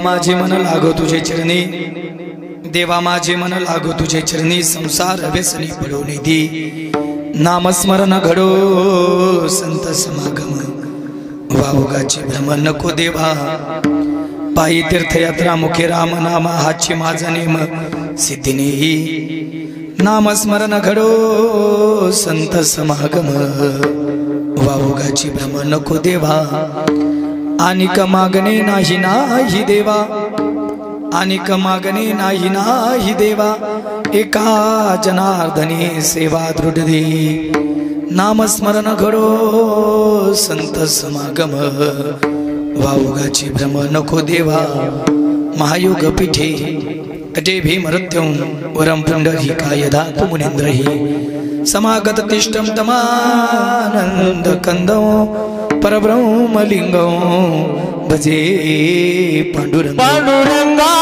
माझे मन लागो तुझे चरणी, देवा माझे मन लागो तुझे चरणी, संसार व्यसनी पडो निधी, नामस्मरण घडो संत समागम, वावगाची भ्रम नको देवा, पायी तीर्थयात्रा मुखे राम नाम, हाची माझा नेम सिद्धिने, नामस्मरण घडो संत समागम, वावगाची भ्रम नको देवा, अनिक मागणे नाही नाही देवा, अनिक मागणे नाही नाही देवा, एका जनार्दनी सेवा दृढ दे, नामस्मरण घडो संत समागम, वावगाची भ्रम नको देवा, महायोग पीठे अटे भीमरत्यं वरं पुंडरीकाय धातु मुनींद्रहि, समागत तिष्ठं तमानंद कंदो, परब्रह्मलिंगो भजे पांडुरंग, पांडुरंगा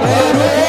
Hare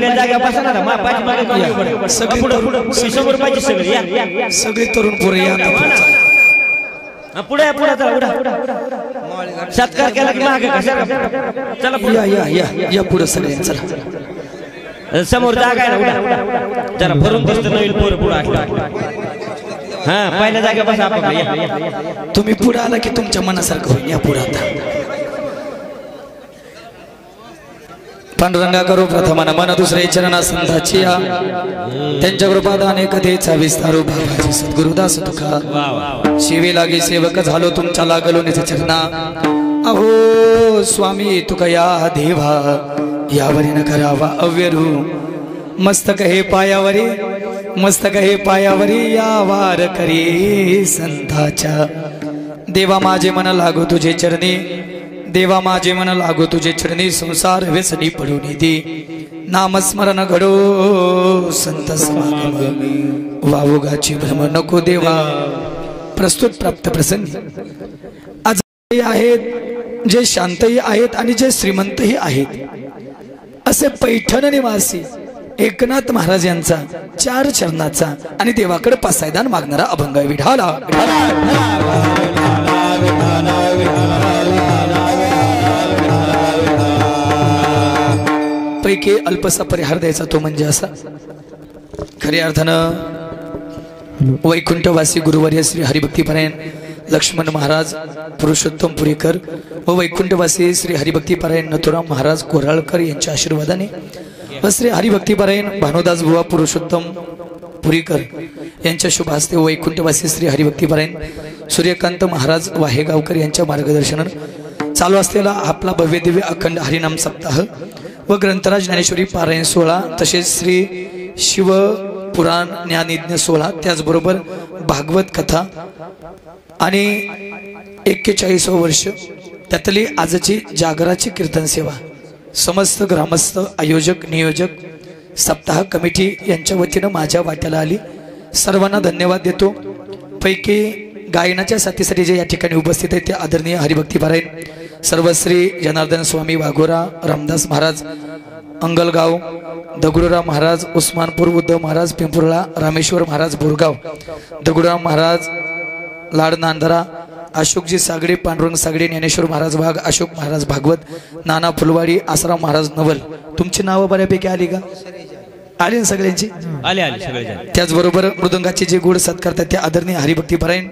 बसलेल्या जागा बसणार मा पाठी मागे कमी सगळे पुढे समोर पाहिजे सगळे या सगळे तरुण पोरे या पुढे पुढे चला उडा सत्कार केला की मागे चला पुढे या या या या पुढे सगळे चला समोर जागा आहे ना उडा जरा भरून बसत नवीन पोर पुढे हा पहिल्या जागा बसा आपण तुम्ही पुढे आला की तुमच्या मनासारखं होईल या पुढे आता पांडुरंगा करू प्रथमान मन दुसरे चरणा संताची त्यांच्या कृपादाने कधीचा विस्तारू बाबाजी सद्गुरुदास तुका शिवे लागे सेवक झालो तुमच्या लागलो निज चरणा अहो स्वामी तुका या देवा यावरी न करावा अव्यरू मस्तक हे पायावरी मस्तक हे पायावरी या वार करी संताच्या देवा माझे मन लागो तुझे चरणी देवा माझे मन लागो तुझे चरणी संसार व्यसनी पडून दे नामस्मरण घडो संत समागम वावोगाची भ्रम नको देवा प्रस्तुत प्राप्त प्रसंगी आज आहेत जे शांतही आहेत आणि जे श्रीमंतही आहेत असे पैठण निवासी एकनाथ महाराज यांचा 4 चरणाचा आणि देवाकडे पासायदान मागणारा अभंग विठाला पैकी अल्पसा परिहार द्यायचा तो म्हणजे असा खऱ्या अर्थानं वैकुंठवासी गुरुवर्य श्री हरिभक्तीपरायण लक्ष्मण महाराज पुरुषोत्तम पुरीकर व वैकुंठवासी श्री हरिभक्तीपरायण नथुराम महाराज कोराळकर यांच्या आशीर्वादाने व श्री हरिभक्तीपरायण भानुदास बुवा पुरुषोत्तम पुरीकर यांच्या शुभ हस्ते वैकुंठवासी श्री हरिभक्तीपरायण सूर्यकांत महाराज वाहेगावकर यांच्या मार्गदर्शनाने चालू असलेला आपला भव्य दिव्य अखंड हरिनाम सप्ताह व ग्रंथराज ज्ञानेश्वरी पारायण सोहळा तसेच श्री शिव पुराण ज्ञानयज्ञ सोहळा त्याचबरोबर भागवत कथा आणि 41 वर्ष त्यातली आजची जागराची कीर्तन सेवा समस्त ग्रामस्थ आयोजक नियोजक सप्ताह कमिटी यांच्या वतीनं माझ्या वाट्याला आली सर्वांना धन्यवाद देतो पैकी गायनाच्या साथीसाठी जे या ठिकाणी उपस्थित आहेत ते आदरणीय हरिभक्तीपरायण सर्वश्री जनार्दन स्वामी वाघोरा रामदास महाराज अंगलगाव दगडूराव महाराज उस्मानपूर उद्धव महाराज पिंपरुळा रामेश्वर महाराज बोरगाव दगडूराव महाराज लाड नांदरा अशोकजी सागडे पांडुरंग सागडे ज्ञानेश्वर महाराज वाघ अशोक महाराज भागवत नाना फुलवाडी आसराव महाराज नवल तुमची नावं बऱ्यापैकी आली का आली ना सगळ्यांची आले त्याचबरोबर मृदंगाचे जे गोड साथ करतात ते आदरणीय हरिभक्तीपरायण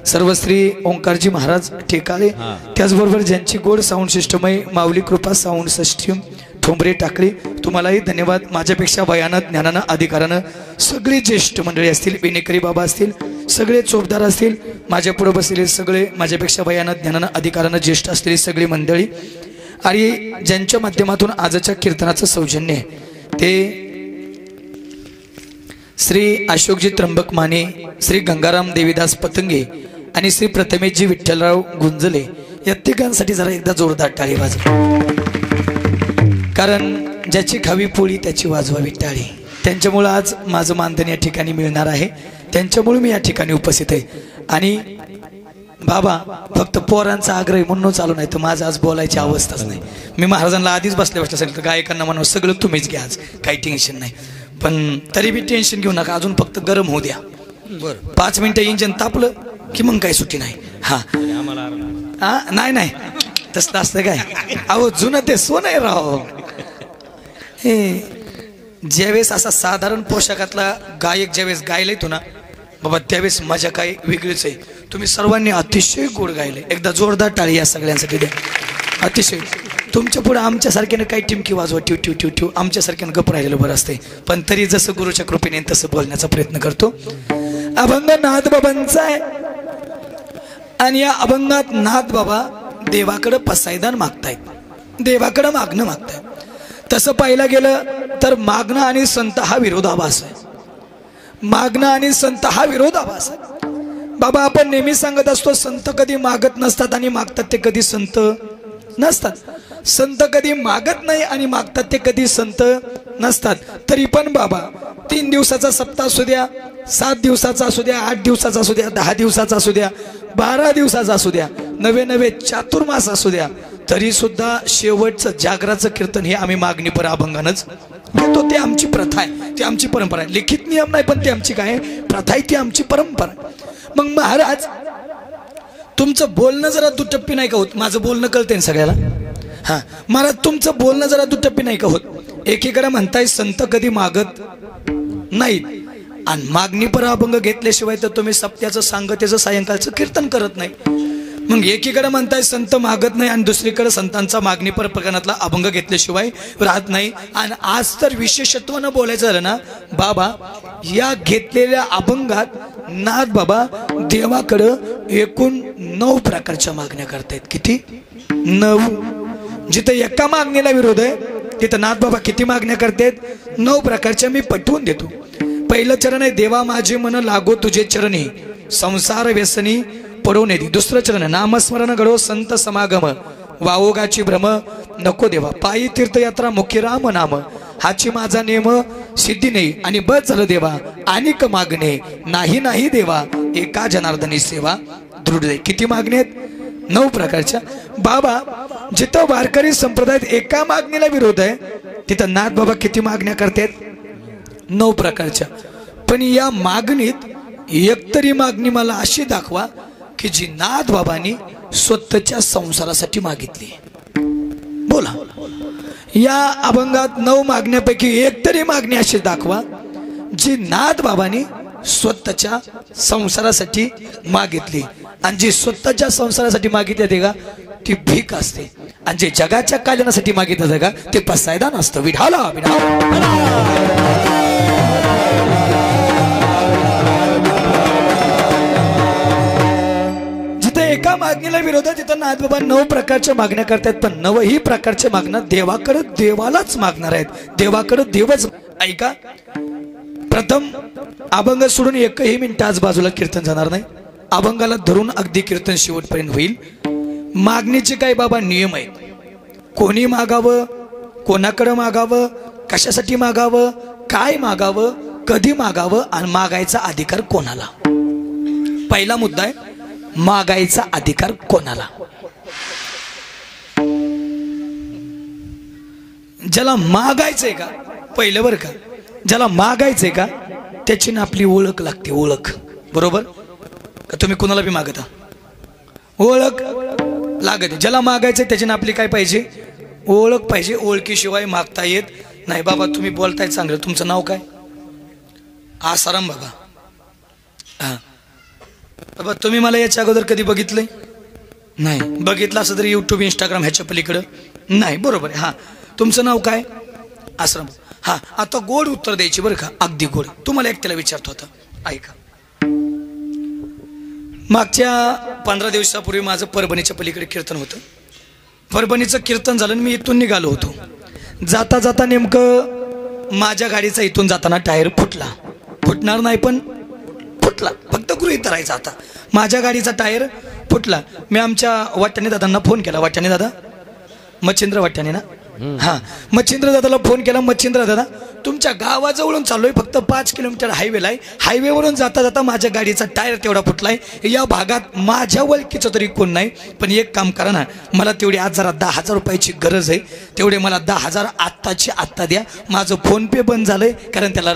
सर्वश्री ओंकारजी महाराज ठेकाळे त्याचबरोबर ज्यांची गोड साऊंड सिस्टमय माऊली कृपा साऊंड सिस्टम ठोंबरे टाकळी तुम्हालाही धन्यवाद माझ्यापेक्षा वयानं ज्ञानानं अधिकारानं सगळे ज्येष्ठ मंडळी असतील विनेकरी बाबा असतील सगळे चोपदार असतील माझ्या पुढे बसलेले सगळे माझ्यापेक्षा वयानं ज्ञानानं अधिकारानं ज्येष्ठ असलेली सगळी मंडळी आणि ज्यांच्या माध्यमातून आजच्या कीर्तनाचं सौजन्य आहे ते श्री अशोकजी त्र्यंबक माने श्री गंगाराम देवीदास पतंगे आणि श्री प्रथमेशजी विठ्ठलराव गुंजले या तिघांसाठी जरा एकदा जोरदार टाळी वाजवा कारण ज्याची खावी पोळी त्याची वाजवावी टाळी त्यांच्यामुळे आज माझं मानधन या ठिकाणी मिळणार आहे त्यांच्यामुळे मी या ठिकाणी उपस्थित आहे आणि बाबा फक्त पोरांचा आग्रह म्हणून चालू नाही तर माझं आज बोलायची अवस्थाच नाही मी महाराजांना आधीच बसल्या सांगितलं गायकांना म्हणून सगळं तुम्हीच घ्या आज काही टेन्शन नाही पण तरी बी टेन्शन घेऊ नका अजून फक्त गरम होऊ द्या बरं 5 मिनिटं इंजन तापलं की मग काही सुट्टी नाही हा नाही तसं असतं काय अहो जुनं ते सोनं आहे राव हे ज्यावेळेस असा साधारण पोशाखातला गायक ज्यावेळेस गायला येतो ना बाबा त्यावेळेस मजा काय वेगळीच आहे तुम्ही सर्वांनी अतिशय गोड गायले एकदा जोरदार टाळी या सगळ्यांसाठी द्या अतिशय तुमच्या पुढे आमच्यासारख्यानं काही टिमकी वाजवा ट्यू ट्यू ट्यू ट्यू आमच्यासारख्यानं गप राहिलेलं बरं असते पण तरी जसं गुरुच्या कृपेने तसं बोलण्याचा प्रयत्न करतो अभंग नाथ बाबांचा आहे आणि या अभंगात नाथ बाबा देवाकडं पसायदान मागतायत देवाकडं मागणं मागतायत तसं पाहायला गेलं तर मागणं आणि संत हा विरोधाभास आहे मागणं आणि संत हा विरोधाभास आहे बाबा आपण नेहमी सांगत असतो संत कधी मागत नसतात आणि मागतात ते कधी संत नसतात संत कधी मागत नाही आणि मागतात ते कधी संत नसतात तरी पण बाबा 3 दिवसाचा सप्ताह असू द्या 7 दिवसाचा असू द्या 8 दिवसाचा असू द्या 10 दिवसाचा असू द्या 12 दिवसाचा असू द्या नवे चातुर्मास असू द्या तरी सुद्धा शेवटचं जागराचं कीर्तन हे आम्ही मागणीपर अभंगानंच घेतो. ते आमची प्रथा आहे, ती आमची परंपरा आहे. लिखित नियम नाही, पण ती आमची काय आहे, प्रथा आहे, ती आमची परंपरा आहे. मग महाराज तुमचं बोलणं जरा दुटप्पी नाही का होत? माझं बोलणं कळतंय ना सगळ्याला. हां महाराज तुमचं बोलणं जरा दुटप्पी नाही का होत? एकीकडे म्हणताय संत कधी मागत नाहीत आणि मागणी पर अभंग घेतल्याशिवाय तर तुम्ही सप्त्याचं सांगतेचं सायंकाळचं कीर्तन करत नाही. मग एकीकडे म्हणताय संत मागत नाही आणि दुसरीकडे संतांचा मागणी पर प्रकरणातला अभंग घेतल्याशिवाय राहत नाही. आणि आज तर विशेषत्वानं बोलायचं झालं ना बाबा, या घेतलेल्या अभंगात नाथ बाबा देवाकडं एकूण 9 प्रकारच्या मागण्या करतायत. किती? 9. जिथं एका मागणीला विरोध आहे तिथं नाथ बाबा किती मागण्या करतात? 9 प्रकारच्या. मी पटवून देतो. पहिलं चरण आहे देवा माझे मन लागो तुझे चरणी, संसार व्यसनी पडो नेदी. दुसरं चरण आहे नामस्मरण घडो संत समागम, वावोगाची भ्रम नको देवा. पायी तीर्थयात्रा मुख्य राम नाम, हाची माझा नेम सिद्धी नाही. आणि बस झालं देवा अनेक मागणे, नाही नाही देवा एका जनार्दनी सेवा दृढ दे. किती मागणी आहेत? 9 प्रकारच्या. बाबा जिथं वारकरी संप्रदायात एका मागणीला विरोध आहे तिथं नाथ बाबा किती मागण्या करतात? 9 प्रकारच्या. पण या मागणीत एकतरी मागणी मला अशी दाखवा की जी नाथ बाबांनी स्वतःच्या संसारासाठी मागितली. बोला. या अभंगात 9 मागण्यापैकी एकतरी मागणी अशी दाखवा जी नाथ बाबांनी स्वतःच्या संसारासाठी मागितली. आणि जी स्वतःच्या संसारासाठी मागितली ते का ती भीक असते. आणि जे जगाच्या कल्याणासाठी मागितलं का ते पसायदान असतं. विढाला जिथे एका मागणीला विरोध आहे तिथं नाथ बाबा 9 प्रकारच्या मागण्या करतात. पण 9ही प्रकारच्या मागण्या देवाकडे देवालाच मागणार आहेत. देवाकडे देवच. ऐका, प्रथम अभंग सोडून एकही मिनिट आज बाजूला कीर्तन जाणार नाही. अभंगाला धरून अगदी कीर्तन शेवटपर्यंत होईल. मागणीचे काय बाबा नियम आहेत? कोणी मागावं, कोणाकडं मागावं, कशासाठी मागावं, काय मागावं, कधी मागावं आणि मागायचा अधिकार कोणाला. पहिला मुद्दा आहे मागायचा अधिकार कोणाला. ज्याला मागायचंय का, पहिलं बरं का, ज्याला मागायचंय का त्याची ना आपली ओळख लागते. ओळख. बरोबर का? तुम्ही कुणाला बी मागता, ओळख लागते. ज्याला मागायचंय त्याची ना आपली काय पाहिजे? ओळख पाहिजे. ओळखीशिवाय मागता येत नाही. बाबा तुम्ही बोलताय चांगलं, तुमचं नाव काय? आसाराम बाबा. हां बाबा तुम्ही मला याच्या अगोदर कधी बघितलंय? नाही. बघितलं असं तरी यूट्यूब इंस्टाग्राम ह्याच्या पलीकडं नाही. बरोबर आहे. हां तुमचं नाव काय? आसाराम. हां आता गोड उत्तर द्यायची बरं का, अगदी गोड. तुम्हाला एकट्याला विचारतो आता, ऐका. मागच्या 15 दिवसापूर्वी माझं परभणीच्या पलीकडे कीर्तन होतं. परभणीचं कीर्तन झालं, मी इथून निघालो होतो. जाता जाता नेमकं माझ्या गाडीचा इथून जाताना टायर फुटला. फुटणार नाही पण फुटला, फक्त गृहीत धरायचा. आता माझ्या गाडीचा टायर फुटला. मी आमच्या वाट्याने दादांना फोन केला. वाट्याने दादा, मच्छिंद्र वाट्याने ना, हां मच्छिंद्र दादाला फोन केला. मच्छिंद्र दादा तुमच्या गावाजवळून चाललोय, फक्त 5 किलोमीटर हायवेला आहे. हायवेवरून जाता जाता माझ्या गाडीचा टायर तेवढा फुटलाय. या भागात माझ्या ओळखीचं तरी कोण नाही. पण एक काम करा ना, मला तेवढी आज जरा 10,000 रुपयाची गरज आहे. तेवढे मला 10,000 आत्ताची आत्ता द्या. माझं फोनपे बंद झालंय, कारण त्याला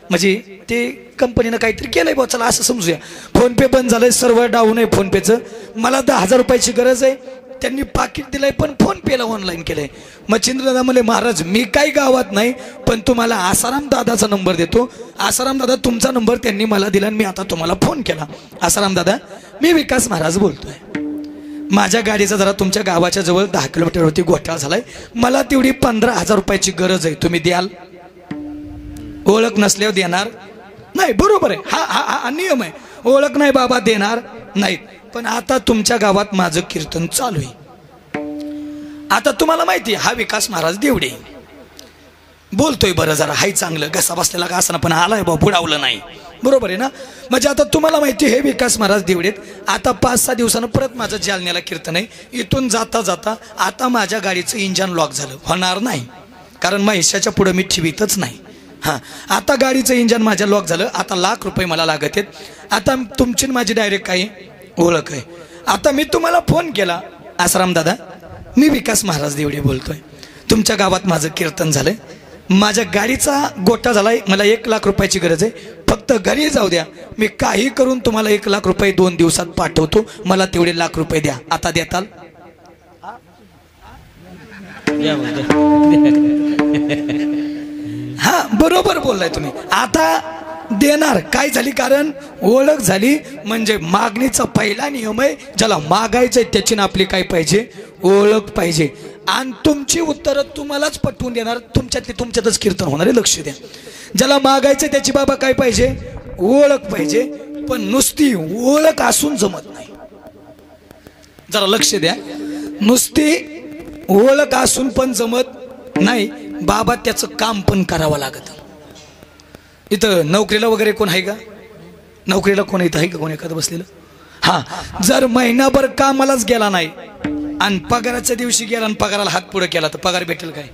म्हणजे ते कंपनीनं काहीतरी केलंय बा, चला असं समजूया. फोनपे बंद झालंय, सर्व्हर डाऊन आहे फोनपेचं. मला 10,000 रुपयाची गरज आहे. त्यांनी पाकिट दिलंय पण फोनपेला ऑनलाईन केलंय. मच्छिंद्र दादा म्हणले महाराज मी काही गावात नाही, पण तुम्हाला आसाराम दादाचा नंबर देतो. आसाराम दादा तुमचा नंबर त्यांनी मला दिला आणि मी आता तुम्हाला फोन केला. आसाराम दादा मी विकास महाराज बोलतोय. माझ्या गाडीचा जरा तुमच्या गावाच्या जवळ 10 किलोमीटरवरती घोटाळा झालाय. मला तेवढी 15,000 रुपयाची गरज आहे. तुम्ही द्याल? ओळख नसल्यावर देणार नाही. बरोबर आहे. हा हा हा नियम आहे. ओळख नाही बाबा देणार नाहीत. पण आता तुमच्या गावात माझं कीर्तन चालू आहे. आता तुम्हाला माहिती आहे हा विकास महाराज देवडे बोलतोय. बरं जरा हाय चांगलं, घसा बसलेला का असं पण आलाय बा, बुडावलं नाही. बरोबर आहे ना? म्हणजे आता तुम्हाला माहिती हे विकास महाराज देवडेत. आता 5-6 दिवसानं परत माझं जालन्याला कीर्तन आहे. इथून जाता जाता आता माझ्या गाडीचं इंजन लॉक झालं. होणार नाही, कारण महिषाच्या पुढे मी ठेवीतच नाही. हां आता गाडीचं इंजन माझ्या लॉक झालं. आता ₹1,00,000 मला लागत आहेत. आता तुमची माझी डायरेक्ट काय ओळख आहे. आता मी तुम्हाला फोन केला, आसाराम दादा मी विकास महाराज देवडे बोलतोय. तुमच्या गावात माझं कीर्तन झालंय. माझ्या गाडीचा गोटा झालाय, मला 1 लाख रुपयाची गरज आहे, फक्त घरी जाऊ द्या, मी काही करून तुम्हाला 1 लाख रुपये 2 दिवसात पाठवतो, मला तेवढे 1 लाख रुपये द्या. आता देताल? हा बरोबर बोललाय तुम्ही. आता देणार. काय झाली? कारण ओळख झाली म्हणजे मागणीचा पहिला नियम आहे, ज्याला मागायचंय त्याची ना आपली काय पाहिजे? ओळख पाहिजे. आणि तुमची उत्तरं तुम्हालाच पटवून देणार, तुमच्यातली तुमच्यातच कीर्तन होणार आहे. लक्ष द्या, ज्याला मागायचं त्याची बाबा काय पाहिजे? ओळख पाहिजे. पण नुसती ओळख असून जमत नाही. जरा लक्ष द्या, नुसती ओळख असून पण जमत नाही बाबा, त्याचं काम पण करावं लागतं. इथं नोकरीला वगैरे कोण आहे का? नोकरीला कोण इथं आहे का? कोण एखादं बसलेलं? हा, जर महिनाभर कामालाच गेला नाही आणि पगाराच्या दिवशी गेला आणि पगाराला हात पुढे केला तर पगार भेटेल काय?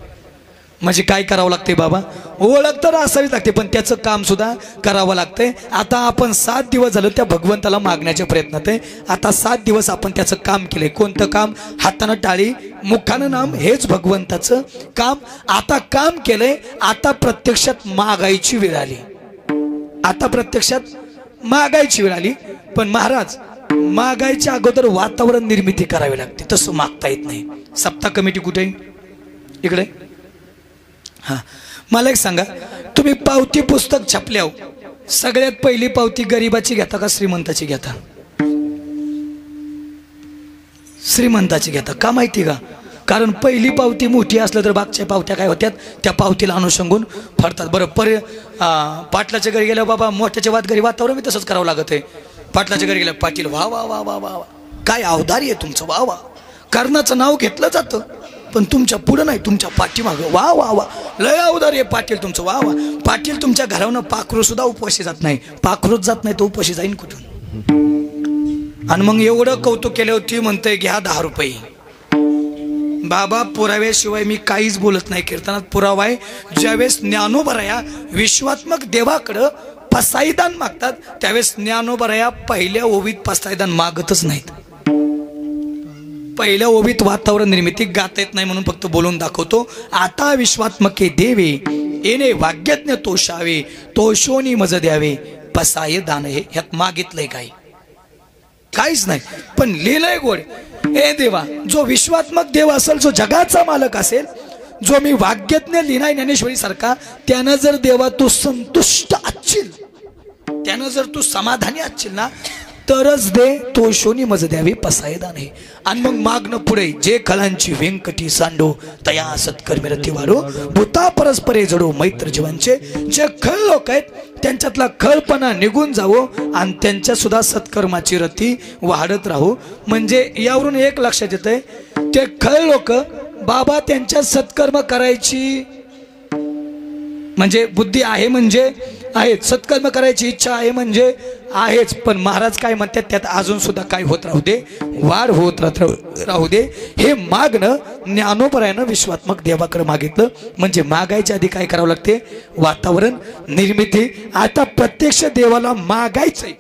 म्हणजे काय करावं लागते बाबा? ओळख तर असावीच लागते, पण त्याचं काम सुद्धा करावं लागतंय. आता आपण 7 दिवस झालं त्या भगवंताला मागण्याच्या प्रयत्नात आहे. आता 7 दिवस आपण त्याचं काम केलंय. कोणतं काम? हातानं टाळी, मुखानं नाम, हेच भगवंताचं काम. आता काम केलंय, आता प्रत्यक्षात मागायची वेळ आली. आता प्रत्यक्षात मागायची वेळ आली. पण महाराज, मागायच्या अगोदर वातावरण निर्मिती करावी लागते, तसं मागता येत नाही. सप्ताह कमिटी कुठे? इकडे. हा, मला एक सांगा, तुम्ही पावती पुस्तक छापल्या, सगळ्यात पहिली पावती गरिबाची घेता का श्रीमंताची घेता? श्रीमंताची घेता. का माहिती का? कारण पहिली पावती मोठी असलं तर बाकीच्या पावत्या काय होत्यात? त्या पावतीला अनुषंगून फडतात. बरं, पाटलाच्या घरी गेल्या बाबा, मोठ्याच्या घरी वातावरण मी तसंच करावं लागत आहे. पाटलाच्या घरी गेल्या, पाटील वा वा वा वा वा, काय अवधारी आहे तुमचं, वा वा. कर्णाचं नाव घेतलं जातं पण तुमच्या पुढं नाही, तुमच्या पाठीमागं वा वा वा, लय अवधारी आहे पाटील तुमचं, वा वा. पाटील तुमच्या घरावरून पाखरू सुद्धा उपवाशी जात नाही. पाखरूच जात नाही तो उपवाशी जाईन कुठून? आणि मग एवढं कौतुक केलं होती, म्हणतंय घ्या 10 रुपये. बाबा, पुराव्याशिवाय मी काहीच बोलत नाही. कीर्तनात पुरावा आहे. ज्यावेळेस ज्ञानोबराया विश्वात्मक देवाकडं पसाईदान मागतात, त्यावेळेस ज्ञानोबराया पहिल्या ओवीत पसाईदान मागतच नाहीत. पहिल्या ओवीत वातावरण निर्मिती गाता येत नाही म्हणून फक्त बोलून दाखवतो. आता विश्वात्मके देवे येणे वाग्यज्ञ तोषावे, तोषोनी मज द्यावे, पसाय दान. हे ह्यात मागितलंय काय? काहीच नाही, पण लिहिलंय गोड. ए देवा, जो विश्वात्मक देव असेल, जो जगाचा मालक असेल, जो मी वाग्यज्ञ लिहिणाय ज्ञानेश्वरी सारखा, त्यानं जर देवा तू संतुष्ट असशील, त्यानं जर तू समाधानी असशील ना, तरच दे. तो शोनी मज द्यावी, पसायदान हे. आणि मग मागणं पुढे, जे खळांची व्यंकटी सांडो, तया सत्कर्मी रती वाढो, भूता परस्परे जडो मैत्र जीवांचे. जे खळ लोक आहेत त्यांच्यातला खळपणा निघून जावो आणि त्यांच्या सुद्धा सत्कर्माची रती वाढत राहू. म्हणजे यावरून एक लक्षात येतंय, ते खळ लोक बाबा त्यांच्या सत्कर्म करायची म्हणजे बुद्धी आहे, म्हणजे आहेत, सत्कर्म करायची इच्छा आहे म्हणजे आहेच. पण महाराज काय म्हणतात, त्यात अजून सुद्धा काय होत राहू दे, वाढ होत राहू दे. हे मागणं ज्ञानोबरायानं विश्वात्मक देवाकडे मागितलं. म्हणजे मागायच्या आधी काय करावं लागते? वातावरण निर्मिती. आता प्रत्यक्ष देवाला मागायचंय,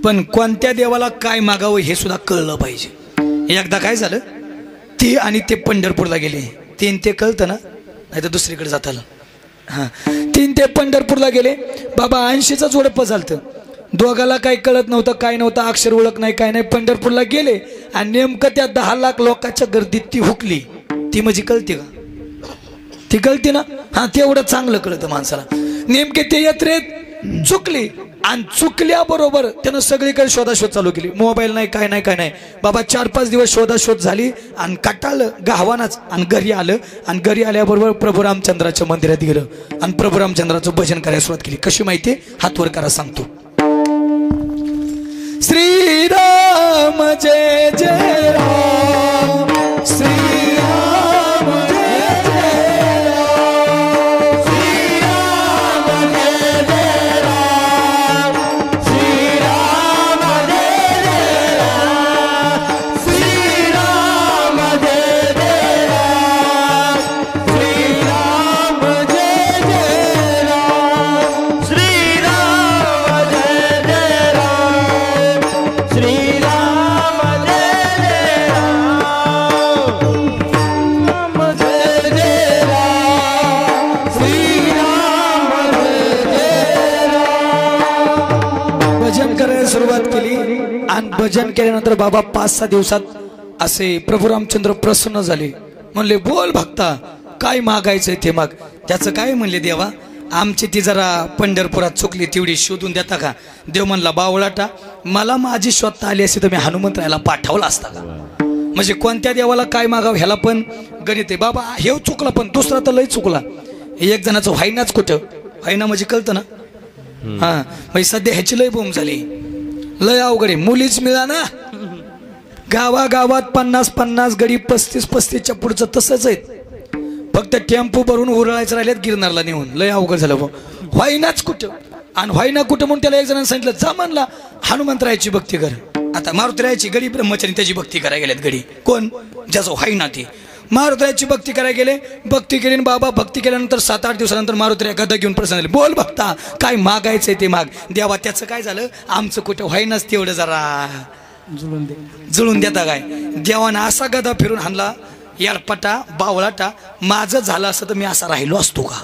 पण कोणत्या देवाला काय मागावं हे सुद्धा कळलं पाहिजे. एकदा काय झालं, ती आणि ते पंढरपूरला गेले. ते कळतं ना, नाही तर दुसरीकडे जात आलं. हां, 3 ते पंढरपूरला गेले. बाबा 80चं जोडपं झालतं. दोघाला काही कळत नव्हतं, काय नव्हतं, अक्षर ओळख नाही, काय नाही. पंढरपूरला गेले आणि नेमकं त्या 10 लाख लोकांच्या गर्दीत ती हुकली. ती म्हणजे कळते का? ती कळते ना. हां, तेवढं चांगलं कळतं माणसाला. नेमके ते यात्रेत चुकली आणि चुकल्याबरोबर त्यानं सगळीकडे शोधाशोध चालू केली. मोबाईल नाही, काय नाही, काय नाही. बाबा 4-5 दिवस शोधाशोध झाली आणि कटाळलं गावानाच. आणि घरी आलं आणि घरी आल्याबरोबर प्रभू रामचंद्राच्या मंदिरात गेलं आणि प्रभू रामचंद्राचं भजन करायला सुरुवात केली. कशी माहिती? हात वर करा सांगतो. श्रीराम जय जय राम, श्रीराम जय जय राम, श्रीराम जय जय राम, श्रीराम जय जय राम, श्रीराम जय जय राम, श्रीराम जय जय राम, श्रीराम जय जय राम, श्रीराम जय जय राम. करायला सुरुवात केली आणि भजन केल्यानंतर बाबा 5-6 दिवसात असे प्रभू रामचंद्र प्रसन्न झाले. म्हणले बोल भक्ता काय मागायचंय ते माग. त्याचं काय म्हणले देवा आमची ती जरा पंढरपुरात चुकली तेवढी शोधून देता का. देव म्हणला बावळाटा मला माझी शोधता आली असती तर मी हनुमंतरायाला पाठवला असता का. म्हणजे कोणत्या देवाला काय मागावं ह्याला पण गणित आहे. बाबा हे चुकला पण दुसरा तर लय चुकला. एक जणाचं व्हायनाच कुठं व्हायना म्हणजे कळतं ना. हा म्हणजे सध्या ह्याची लय बोंब झाली लय अवघड आहे. मुलीच मिळा ना गावागावात 50-50 गडी 35-35च्या पुढचं तसंच आहेत. फक्त टेम्पो भरून उरळायचं राहिलेत गिरनारला नेऊन लय अवघड झालं. व्हायनाच कुठं आणि व्हायना कुठं म्हणून त्याला एक जणांनी सांगितलं जा म्हणला हनुमंतरायाची भक्ती कर. आता मारुतीरायाची गडी ब्रह्मचारी त्याची भक्ती करायला गेल्यात. गडी कोण ज्याचं व्हायना ती मारुतीरायाची भक्ती करायला गेले. भक्ती केली बाबा भक्ती केल्यानंतर 7-8 दिवसानंतर मारुतीराया गदा घेऊन प्रसन्न झाले. बोल भक्ता काय मागायचंय ते माग. देवा त्याचं काय झालं आमचं कुठं व्हायनाच तेवढं जरा जुळून देता काय. देवानं असा गदा फिरून हाणला याडपटा बावळाटा माझं झालं असं तर मी असा राहिलो असतो का.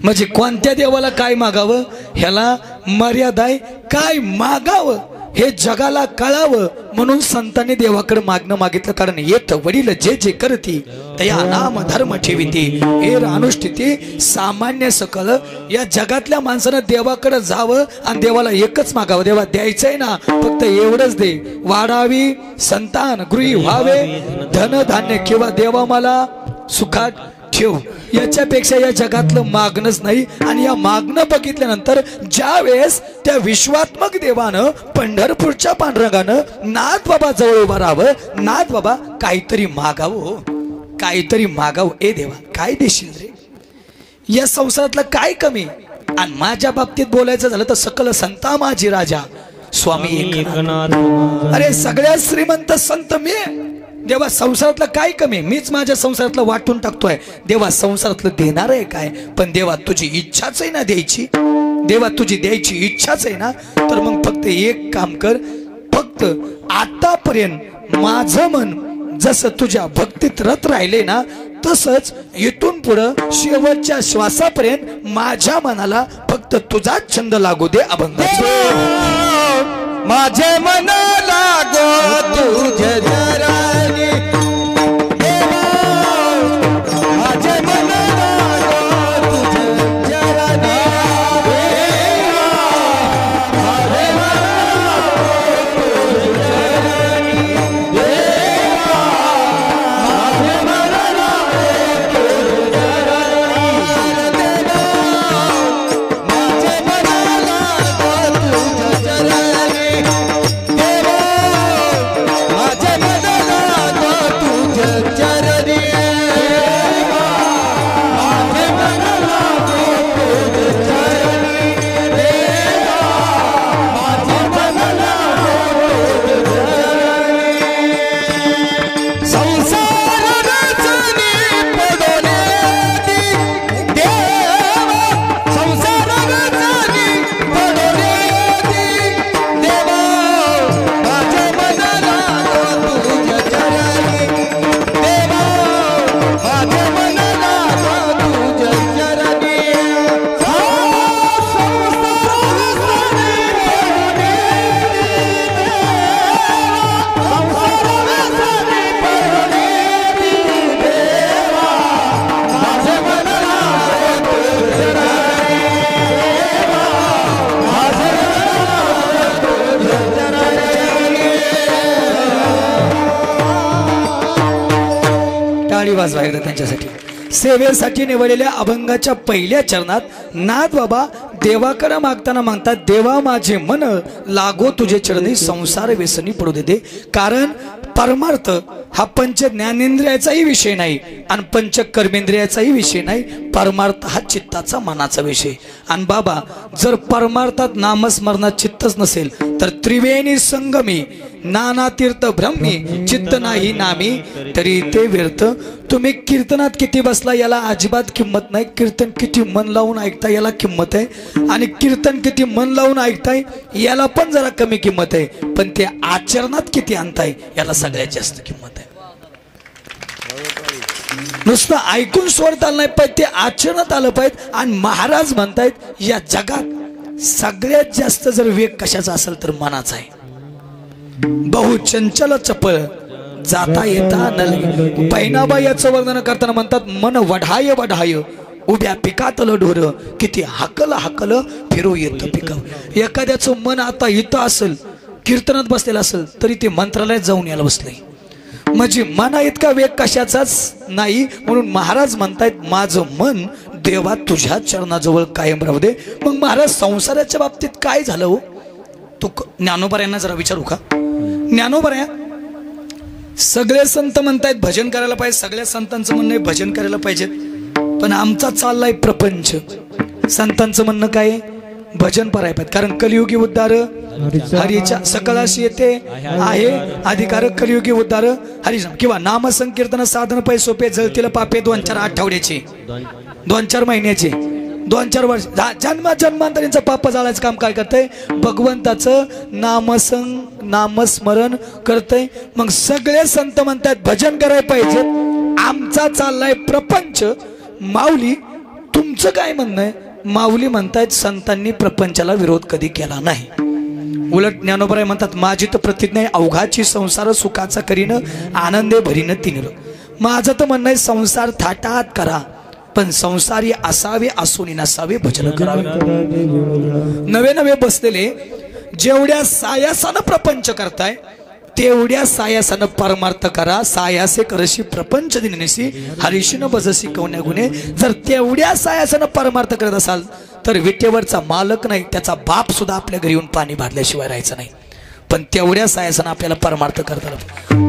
म्हणजे कोणत्या देवाला काय मागावं ह्याला मर्यादा आहे. काय मागावं हे जगाला कळावं म्हणून संतांनी देवाकडे मागणं मागितलं. कारण येत वडील जे जे करती तया नाम धर्म ठेविती हेर अनुष्ठिती सामान्य सकल. या जगातल्या माणसानं देवाकडे जावं आणि देवाला एकच मागावं. देवा द्यायचंय ना फक्त एवढंच दे. वाढावी संतान गृही व्हावे धन धान्य किंवा देवा मला सुखात ठेव. याच्यापेक्षा या जगातलं मागणंच नाही. आणि या मागणं बघितल्यानंतर ज्या वेळेस त्या विश्वात्मक देवानं पंढरपूरच्या पांडुरंगानं नाथ बाबा जवळ उभा राहावं. नाथ बाबा काहीतरी मागावं काहीतरी मागावं. ए देवा काय देशील रे या संसारातलं काय कमी. आणि माझ्या बाबतीत बोलायचं झालं तर सकल संता माझी राजा स्वामी एकनाथ. अरे सगळ्यात श्रीमंत संत मी. देवा संसारातलं काय कमी मीच माझ्या संसारातलं वाटून टाकतोय. देवा संसारातलं देणार आहे काय. पण देवा तुझी इच्छाच आहे ना द्यायची. देवा तुझी द्यायची इच्छाच आहे ना. तर मग फक्त एक काम कर. फक्त आतापर्यंत माझं मन जसं तुझ्या भक्तीत रत राहिले ना तसंच इथून पुढं शेवटच्या श्वासापर्यंत माझ्या मनाला फक्त तुझाच छंद लागू दे. अभंग माझे मन लागो तुझे जरानी माझे मन लागो तुझे जरानी माझे मन लागो तुझे जरानी माझे मन लागो तुझे जरानी माझे मन लागो तुझे जरानी वाजवायला त्यांच्यासाठी सेवेसाठी निवडलेल्या अभंगाच्या पहिल्या चरणात नाथ बाबा देवाकडे मागताना मागतात देवा माझे मन लागो तुझे चरणी संसार व्यसनी पडू देते. कारण परमार्थ हा पंच ज्ञानेंद्रियाचाही विषय नाही आणि पंच कर्मेंद्रियाचाही विषय नाही. परमार्थ हा चित्ताचा मनाचा विषय. आणि बाबा जर परमार्थात नामस्मरणात चित्तच नसेल तर त्रिवेणी संगमी नाना तीर्थ ब्रह्मी चित्त नाही नामी तरी ते व्यर्थ. तुम्ही कीर्तनात किती बसला याला अजिबात किंमत नाही. कीर्तन किती मन लावून ऐकता याला किंमत आहे. आणि कीर्तन किती मन लावून ऐकताय याला पण जरा कमी किंमत आहे. पण ते आचरणात किती आणताय याला सगळ्यात जास्त किंमत आहे. नुसतं ऐकून सोडता आलं नाही पाहिजे ते आचरणात आलं पाहिजे. आणि महाराज म्हणतायत या जगात सगळ्यात जास्त जर वेग कशाचा असेल तर मनाचा आहे. बहु चंचल चपळ जाता येता न लगे. बहिणाबाई याचं वर्णन करताना म्हणतात मन वढाय वढाय उभ्या पिकातलं ढोर किती हाकल हाकल फिरू येतं पिकाव. एखाद्याचं मन आता इथं असेल कीर्तनात बसलेलं असेल तरी ते मंत्रालयात जाऊन यायला बसलंय. म्हणजे मना इतका वेग कशाचाच नाही. म्हणून महाराज म्हणतायत माझं मन देवा तुझ्या चरणाजवळ कायम राहू दे. मग महाराज संसाराच्या बाबतीत काय झालं हो? तू ज्ञानोबा यांना जरा विचारू का? ज्ञानोबा सगळे संत म्हणतायत भजन करायला पाहिजे. सगळ्या संतांचं म्हणणं आहे भजन करायला पाहिजेत. पण आमचा चाललाय प्रपंच. संतांचं म्हणणं काय? भजन करायला पाहिजे. कारण कलियुगी उद्धार हरीच्या सकळाशी येते आहे अधिकार. कलियुगी उद्धार हरी किंवा नाम संकीर्तन साधन पै सोपे जळतील पापे 2-4 आठवड्याचे 2-4 महिन्याचे 2-4 वर्ष जन्मांतरींचं पाप जाळायचं काम काय करतंय? भगवंताचं नामस्मरण करतंय. मग सगळे संत म्हणतात भजन करायला पाहिजे. आमचा चाललाय प्रपंच. माऊली तुमचं काय म्हणणं आहे? माऊली म्हणतायत संतांनी प्रपंचाला विरोध कधी केला नाही. उलट ज्ञानोबराय म्हणतात माझी तर प्रतिज्ञा आहे अवघाची संसार सुखाचा करीन आनंदे भरीन तिनीर. माझं तर म्हणणं आहे संसार थाटात करा पण संसारी असावे असून नसावे भजन करावे. नवे नवे बसलेले जेवढ्या सायासानं प्रपंच करताय तेवढ्या सायासानं परमार्थ करा. सायासे करशी प्रपंच दिनसी हरिशीन बजसी कवन्या गुणे. जर तेवढ्या सायासानं परमार्थ करत असाल तर विटेवरचा मालक नाही त्याचा बाप सुद्धा आपल्या घरी येऊन पाणी भरल्याशिवाय राहायचं नाही. पण तेवढ्या सायासानं आपल्याला परमार्थ करता.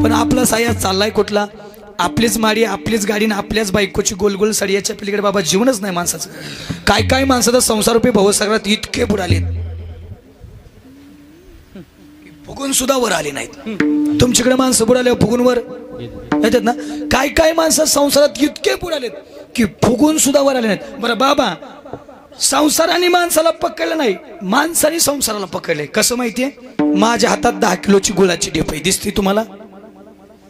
पण आपला साया चाललाय कुठला? आपलीच माडी आपलीच गाडी ना आपल्याच बायकोची गोलगोल साडी. याच्या पलीकडे बाबा जीवनच नाही माणसाचं. काय काय माणसाचा संसार रुपये भवसागरात इतके बुडालेत फुगून सुद्धा वर आले नाहीत. तुमच्याकडे माणसं बुडाले फुगून वर येतात ना. काय काय माणसं संसारात इतके बुडालेत की फुगून सुद्धा वर आले नाहीत. बरं बाबा संसाराने माणसाला पकडलं नाही माणसाने संसाराला पकडलंय. कसं माहितीये? माझ्या हातात 10 किलोची गुळाची डेपई दिसते तुम्हाला?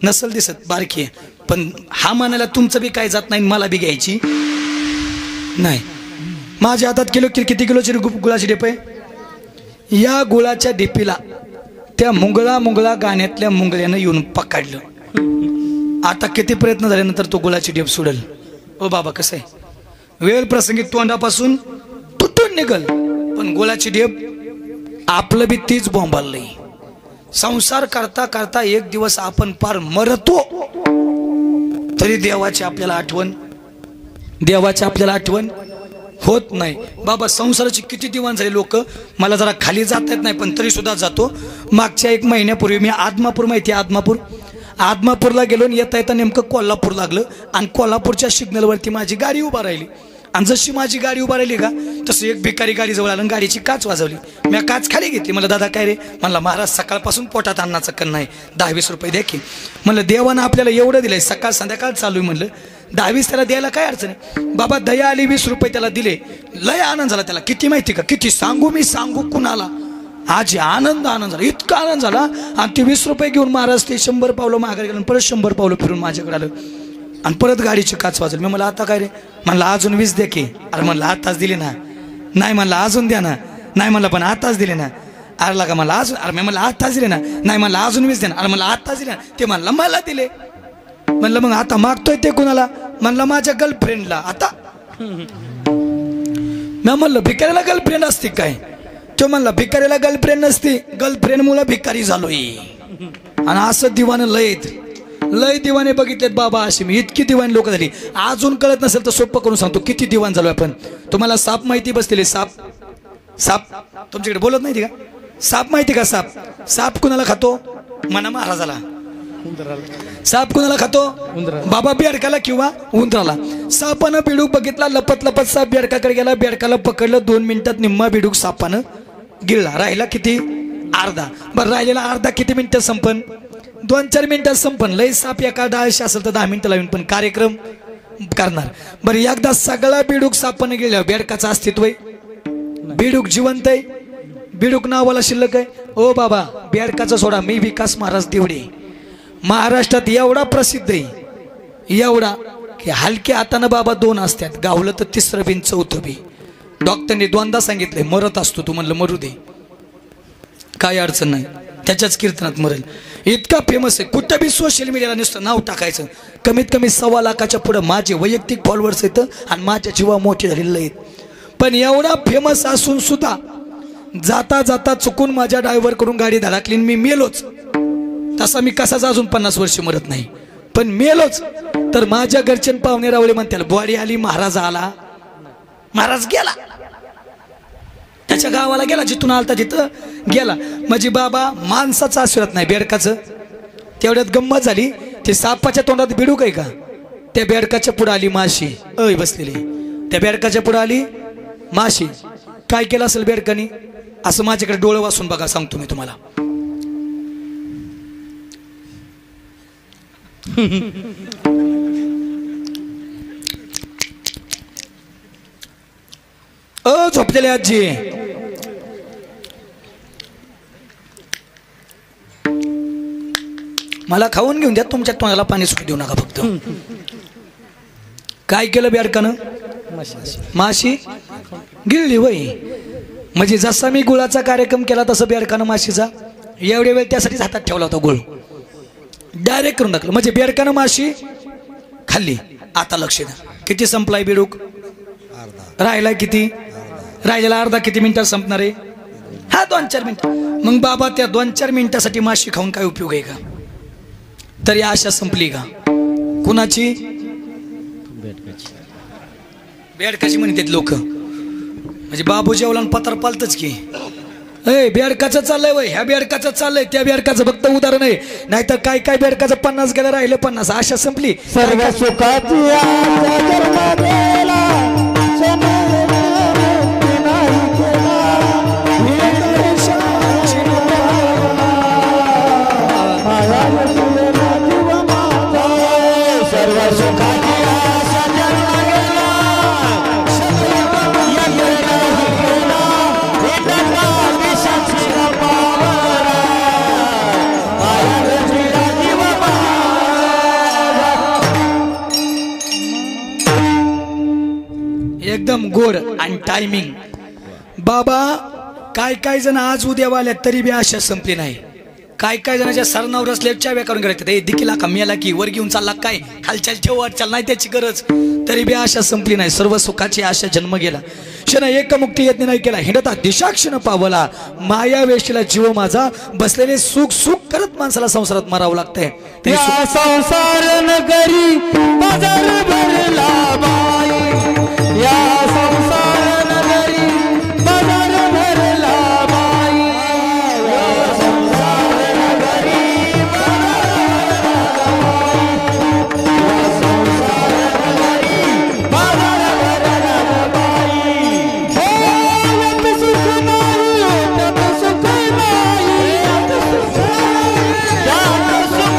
नसल दिसत बारकी आहे. पण हा म्हणायला तुमचं बी काय जात नाही मला बी घ्यायची नाही. माझ्या हातात किती किलोची गुळाची डेपई? या गुळाच्या डेपीला त्या मुंगळा गाण्यातल्या मुंगळ्यानं येऊन पकडलं. आता किती प्रयत्न झाल्यानंतर तो गुळाची डेप सोडल? ओ बाबा कसं आहे वेळ प्रसंगी तोंडापासून तुटून निघल पण गुळाची डेप आपलं बी तीच बोंबाललंय. संसार करता करता एक दिवस आपण पार मरतो तरी देवाची आपल्याला आठवण होत नाही. बाबा संसाराची किती दिवाण झाले लोक. मला जरा खाली जाता येत नाही पण तरी सुद्धा जातो. मागच्या 1 महिन्यापूर्वी मी आदमापूर माहिती आहे आदमापूरला गेलो आणि येता येता नेमकं कोल्हापूर लागलं आणि कोल्हापूरच्या सिग्नलवरती माझी गाडी उभा राहिली. आणि जशी माझी गाडी उभा राहिली का तसं एक भिकारी गाडी जवळ आलं गाडीची काच वाजवली. मी काच खाली घेतली. मला दादा काय रे? म्हणला महाराज सकाळपासून पोटात अन्नाचं कण नाही 10-20 रुपये द्या की. म्हणलं देवानं आपल्याला एवढं दिलंय सकाळ संध्याकाळ चालू आहे. म्हणलं 10-20 त्याला द्यायला काय अडचण आहे? बाबा दया आली 20 रुपये त्याला दिले. लय आनंद झाला त्याला. किती माहिती का? किती सांगू कुणाला? आज आनंद झाला इतका आनंद झाला. आणि ते 20 रुपये घेऊन महाराज ते 100 पावलं माघारी गेलं परत 100 पावलं फिरून माझ्याकडे आलं आणि परत गाडीची काच वाजवली. मी मला आता काय रे? म्हणलं अजून 20 दे की. अरे म्हणलं आताच दिले ना. नाही म्हणलं अजून द्या ना. नाही म्हणलं पण आताच दिले ना. अरे लागा मला अजून. अरे मी म्हणलं आताच दिले ना. नाही म्हणलं अजून 20 दे ना. अरे म्हणलं आताच दिले ना. ते म्हणलं मला दिले. म्हणलं मग आता मागतोय ते कुणाला? म्हणलं माझ्या गर्लफ्रेंडला. आता मी म्हणलं भिकारीला गर्लफ्रेंड असते काय? तो म्हणला भिकारीला गर्लफ्रेंड नसते गर्लफ्रेंड मुळे भिकारी झालोय. आणि असं दिवानं लय दिवाने बघितलेत बाबा. अशी मी इतकी दिवाणी लोक झाली. अजून कळत नसेल तर सोपं करून सांगतो किती दिवाण झालो आपण. तुम्हाला साप माहिती बसलेले? साप तुमच्याकडे बोलत नाही का? साप माहिती का? साप कुणाला खातो? म्हणा महाराजाला. साप कुणाला खातो? बाबा बेडकाला किंवा उंदराला. सापानं बेडूक बघितला लपत साप बेडकाकडे गेला. बेडकाला पकडलं 2 मिनिटात निम्मा बेडूक सापानं गिळला. राहिला किती? अर्धा. बरं राहिलेला अर्धा किती मिनिटात संपन? 2-4 मिनिटात संपन. लय साप एका डाळशी असेल तर 10 मिनिटं लावून पण कार्यक्रम करणार. बरं एकदा सगळा बेडूक सापानं गेल्या बेडकाचं अस्तित्व आहे? बेडूक जिवंत आहे? बेडूक नावाला शिल्लक आहे? ओ बाबा बेडकाचा सोडा. मी विकास महाराज देवडे महाराष्ट्रात एवढा प्रसिद्ध आहे एवढा की हलक्या हातानं बाबा 2 असतात. गावलं तर 3रं बी 4थं बी. डॉक्टरने दोनदा सांगितले मरत असतो तू, म्हणलं मरू दे, काय अडचण नाही, त्याच्याच कीर्तनात मरेल. इतका फेमस आहे, कुठं बी सोशल मीडियाला नुसतं नाव टाकायचं. कमीत कमी 1.25 लाखाच्या पुढं माझे वैयक्तिक फॉलोअर्स आहेत आणि माझ्या जीवा मोठे झालेले आहेत. पण एवढा फेमस असून सुद्धा जाता जाता चुकून माझ्या ड्रायव्हर करून गाडी धडकली, मी मेलोच. तसा मी कसाच अजून 50 वर्ष मरत नाही, पण मेलोच. तर माझ्या घरचे पाहुणे रावळे म्हणतात बॉडी आली, महाराज आला, महाराज गेला, त्याच्या गावाला गेला, जिथून आलता तिथं गेला. माझी बाबा माणसाचा आशीर्वाद नाही, बेडकाचं. तेवढ्यात गंमत झाली, ते सापाच्या तोंडात बिडूक आहे का, त्या बेडकाच्या पुढे आली माशी बसलेली. त्या बेडकाच्या पुढे आली माशी. काय केलं असेल बेडकानी, असं माझ्याकडे डोळं वासून बघा, सांगतो मी तुम्हाला. झोपलेले आजी, मला खाऊन घेऊन द्या, तुमच्या तोंडाला पाणी सुटू देऊ नका फक्त. काय केलं बेडकानं, माशी गिळली वय. म्हणजे जसा मी गुळाचा कार्यक्रम केला तसं बेडकानं माशीचा एवढ्या वेळ त्यासाठीच हातात ठेवला होता गुळ, डायरेक्ट करून टाकलं. म्हणजे बेडकानं माशी खाल्ली. आता लक्ष द्या, किती संपलाय बेडूक, राहिलाय किती, राहिलेला अर्धा, किती मिनिटात संपणार आहे, हा 2-4 मिनिट. मग बाबा त्या 2-4 मिनिटासाठी माशी खाऊन काय उपयोग आहे का, तरी आशा संपली का कुणाची, बेडकाची म्हणतात लोक. म्हणजे बाबू जेवला पत्र पालतच की, बेडकाचं चाललंय वय, ह्या बेडकाचं चाललंय, त्या बेडकाचं फक्त उदाहरण आहे. नाहीतर काय काय बेडकाचं 50 गेलं, राहिलं 50, आशा संपली. सर्व सुखाची एकदम गोड आणि टायमिंग. बाबा काय काय जण आज उद्या वाल्यात तरी बी आशा संपली नाही. काय काय जणांच्या सरनावर असले चाव्या करून करायचं, दिकीला का मेला की वर घेऊन चालला काय, खालच्या ठेव चाल नाही त्याची गरज, तरी बी आशा संपली नाही. सर्व सुखाची आशा जन्म गेला, क्षण एक मुक्ती यत्न नाही केला, हिंडता दिशा क्षण पावला, माया वेशीला जीव माझा, बसलेले सुख सुख करत माणसाला संसारात मारावं लागतंय. संसार नगरी बाजार भरला बाई, या संसार नगरी बाजार भरला बाई, या संसार नगरी बाजार भरला बाई. यात सुख नाही, त्यात सुख नाही, यात सुख नाही, त्यात सुख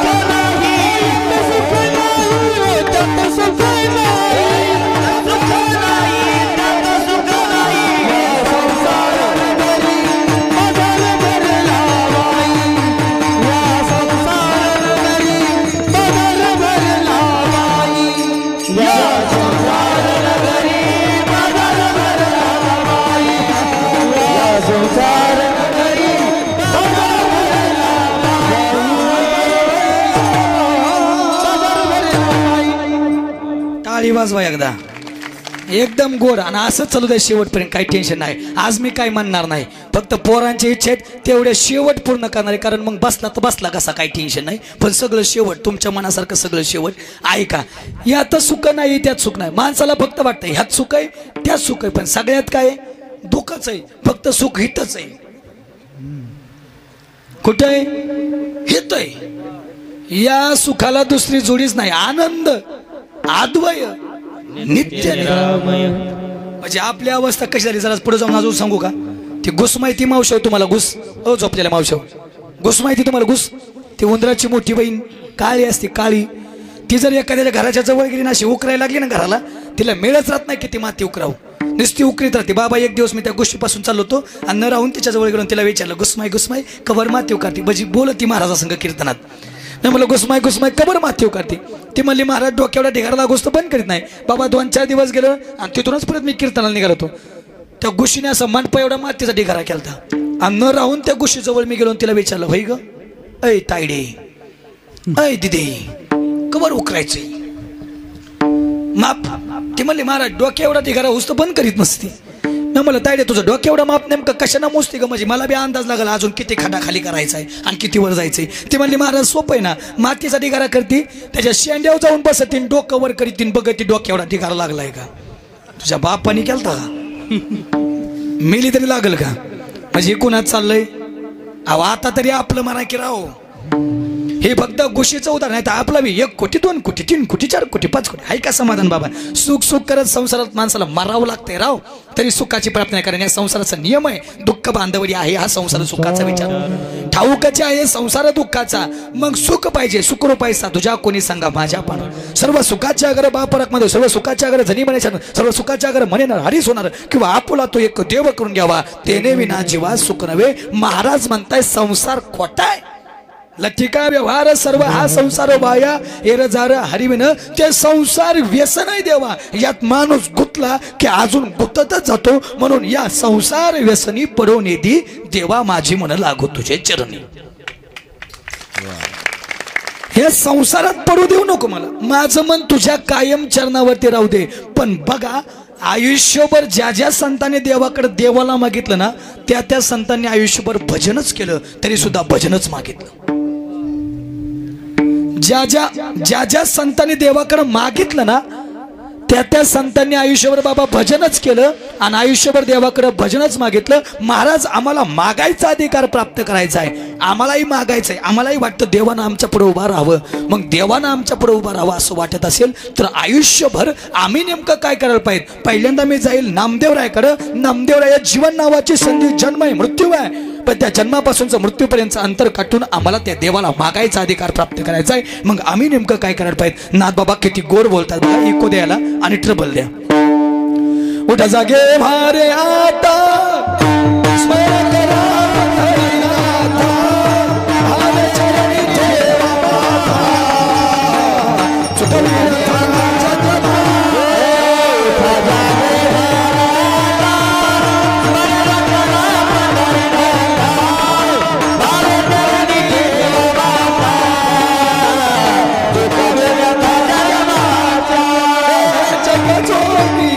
टाळी वाजवा एकदा, एकदम गोड. आणि असंच चालू द्या शेवटपर्यंत, काही टेन्शन नाही. आज मी काय म्हणणार नाही, फक्त पोरांची इच्छा आहेत तेवढे शेवट पूर्ण करणारे. कारण मग बसला तर बसला कसा, काही टेन्शन नाही. पण सगळं शेवट तुमच्या मनासारखं सगळं शेवट ऐका. यात सुख नाही, त्यात सुख नाही. माणसाला फक्त वाटतं ह्यात सुख आहे, त्यात सुख आहे, पण सगळ्यात काय दुःखच आहे. फक्त सुख हितच आहे. कुठे हित आहे, या सुखाला दुसरी जोडीच नाही. आनंद अद्वय नित्य निरामय. म्हणजे आपली अवस्था कशी झाली जरा पुढे जाऊन अजून सांगू का. ती घुस माहिती मावशी तुम्हाला, घुस झोपलेल्या मावशी, घुस माहिती तुम्हाला, घुस. ती उंदराची मोठी बहीण काळी असते, काळी. ती जर एखाद्याच्या घराच्या जवळ गेली ना, अशी उकरायला लागली ना घराला, तिला मिळत राहत नाही किती माती उकराव, नुसती उकरीत राहते. बाबा एक दिवस मी त्या गोष्टीपासून चाललो होतो आणि न राहून तिच्या जवळ गेलो, तिला विचारलं घुसमाई कबर माती उकारते. बजी बोलत ती महाराजासंग कीर्तनात. नाही मला घुसमाई कबर माती उकारते. ती म्हणली महाराज डोक्याला ढिगारा गोष्ट बंद करीत नाही. बाबा 2-4 दिवस गेलं आणि तिथूनच परत मी कीर्तनाला निघालो होतो. त्या गुशीने असं मंडपा एवढा मातीचा ढिगारा केलता आणि न राहून त्या गुशीजवळ मी गेलो तिला विचारलं, होय ग ऐ तायडे ऐ दिदे कवर उकरायचंय माप? ती म्हणली महाराज डोक्या एवढा ढिगारा हुसत बंद करीत नसती. ना मला तायडे तुझं डोक्या एवढा माप नेमकं कशाना मोजते ग? म्हणजे मला बी अंदाज लागला अजून किती खाली करायचा आहे आणि किती वर जायचंय. ती म्हणली महाराज सोपं आहे ना, मातीचा ढिगारा करती त्याच्या शेंड्यावर जाऊन बसतीन डोकं वर करीतीन बघती डोक्या एवढा ढिगारा लागलाय का? तुझ्या बापानी केलता का? मेली तरी लागल का? म्हणजे कुणात चाललंय? अहो आता तरी आपलं म्हणा की राव, हे फक्त गोष्टीचं उदाहरण आहे. तर आपला बी 1 कोटी 2 कोटी 3 कोटी 4 कोटी 5 कोटी आहे का समाधान बाबा? सुख सुख करत संसारात माणसाला मारावं लागतंय राव, तरी सुखाची प्राप्ती नाही. कारण या संसाराचा नियम आहे, दुःख बांधवडी आहे हा संसार सुखाचा विचार, ठाऊकचे आहे संसार दुःखाचा. मग सुख पाहिजे, सुखरूप आहे तुझ्या कोणी सांगा माझ्या पण. सर्व सुखाच्या अगर बापरक मध्ये सर्व सुखाच्या अगर जनी म्हणायच्या, सर्व सुखाच्या अगर म्हणेणार हरीच होणार, किंवा आपुला तो एक देव करून घ्यावा तेने विना जीवा सुख नव्हे. महाराज म्हणताय संसार खोटाय, लठ्ठिका व्यवहार सर्व हा संसार वाया एरजार हरिविन. ते संसार व्यसन आहे देवा, यात माणूस गुतला की अजून गुततच जातो. म्हणून या संसार व्यसनी पडो निधी देवा माझी मन लागू तुझे चरणी. हे संसारात पडू देऊ नको मला, माझं मन तुझ्या कायम चरणावरती राहू दे. पण बघा आयुष्यभर ज्या ज्या संतांनी देवाकडे देवाला मागितलं ना, त्या त्या संतांनी आयुष्यभर भजनच केलं तरी सुद्धा भजनच मागितलं. ज्या ज्या संतांनी देवाकडे मागितलं ना, त्या त्या संतांनी आयुष्यभर बाबा भजनच केलं आणि आयुष्यभर देवाकडे भजनच मागितलं. महाराज आम्हाला मागायचा अधिकार प्राप्त करायचा आहे, आम्हालाही मागायचंय. आम्हालाही वाटतं देवानं आमच्या पुढे उभा राहावं. मग देवानं आमच्या पुढे उभा राहावं असं वाटत असेल तर आयुष्यभर आम्ही नेमकं काय करायला पाहिजे? पहिल्यांदा मी जाईल नामदेवरायाकडं. नामदेवराया जीवन नावाची संधी, जन्म आहे मृत्यू आहे, पण त्या जन्मापासूनचं मृत्यूपर्यंत अंतर काढून आम्हाला त्या देवाला मागायचा अधिकार प्राप्त करायचा आहे. मग आम्ही नेमकं काय करायला पाहिजे? नाथ बाबा किती गोड बोलतात बघा, इको द्यायला आणि ट्रबल द्या. उठा जागे भारे आता स्मरण करा हरिनाथा, भावे चरणी ठेवा माथा, चुकली रथाचा प्रभा. उठा जागे भारे आता स्मरण करा हरिनाथा, भावे चरणी ठेवा माथा, चुकली रथाचा माथा. जगजोगी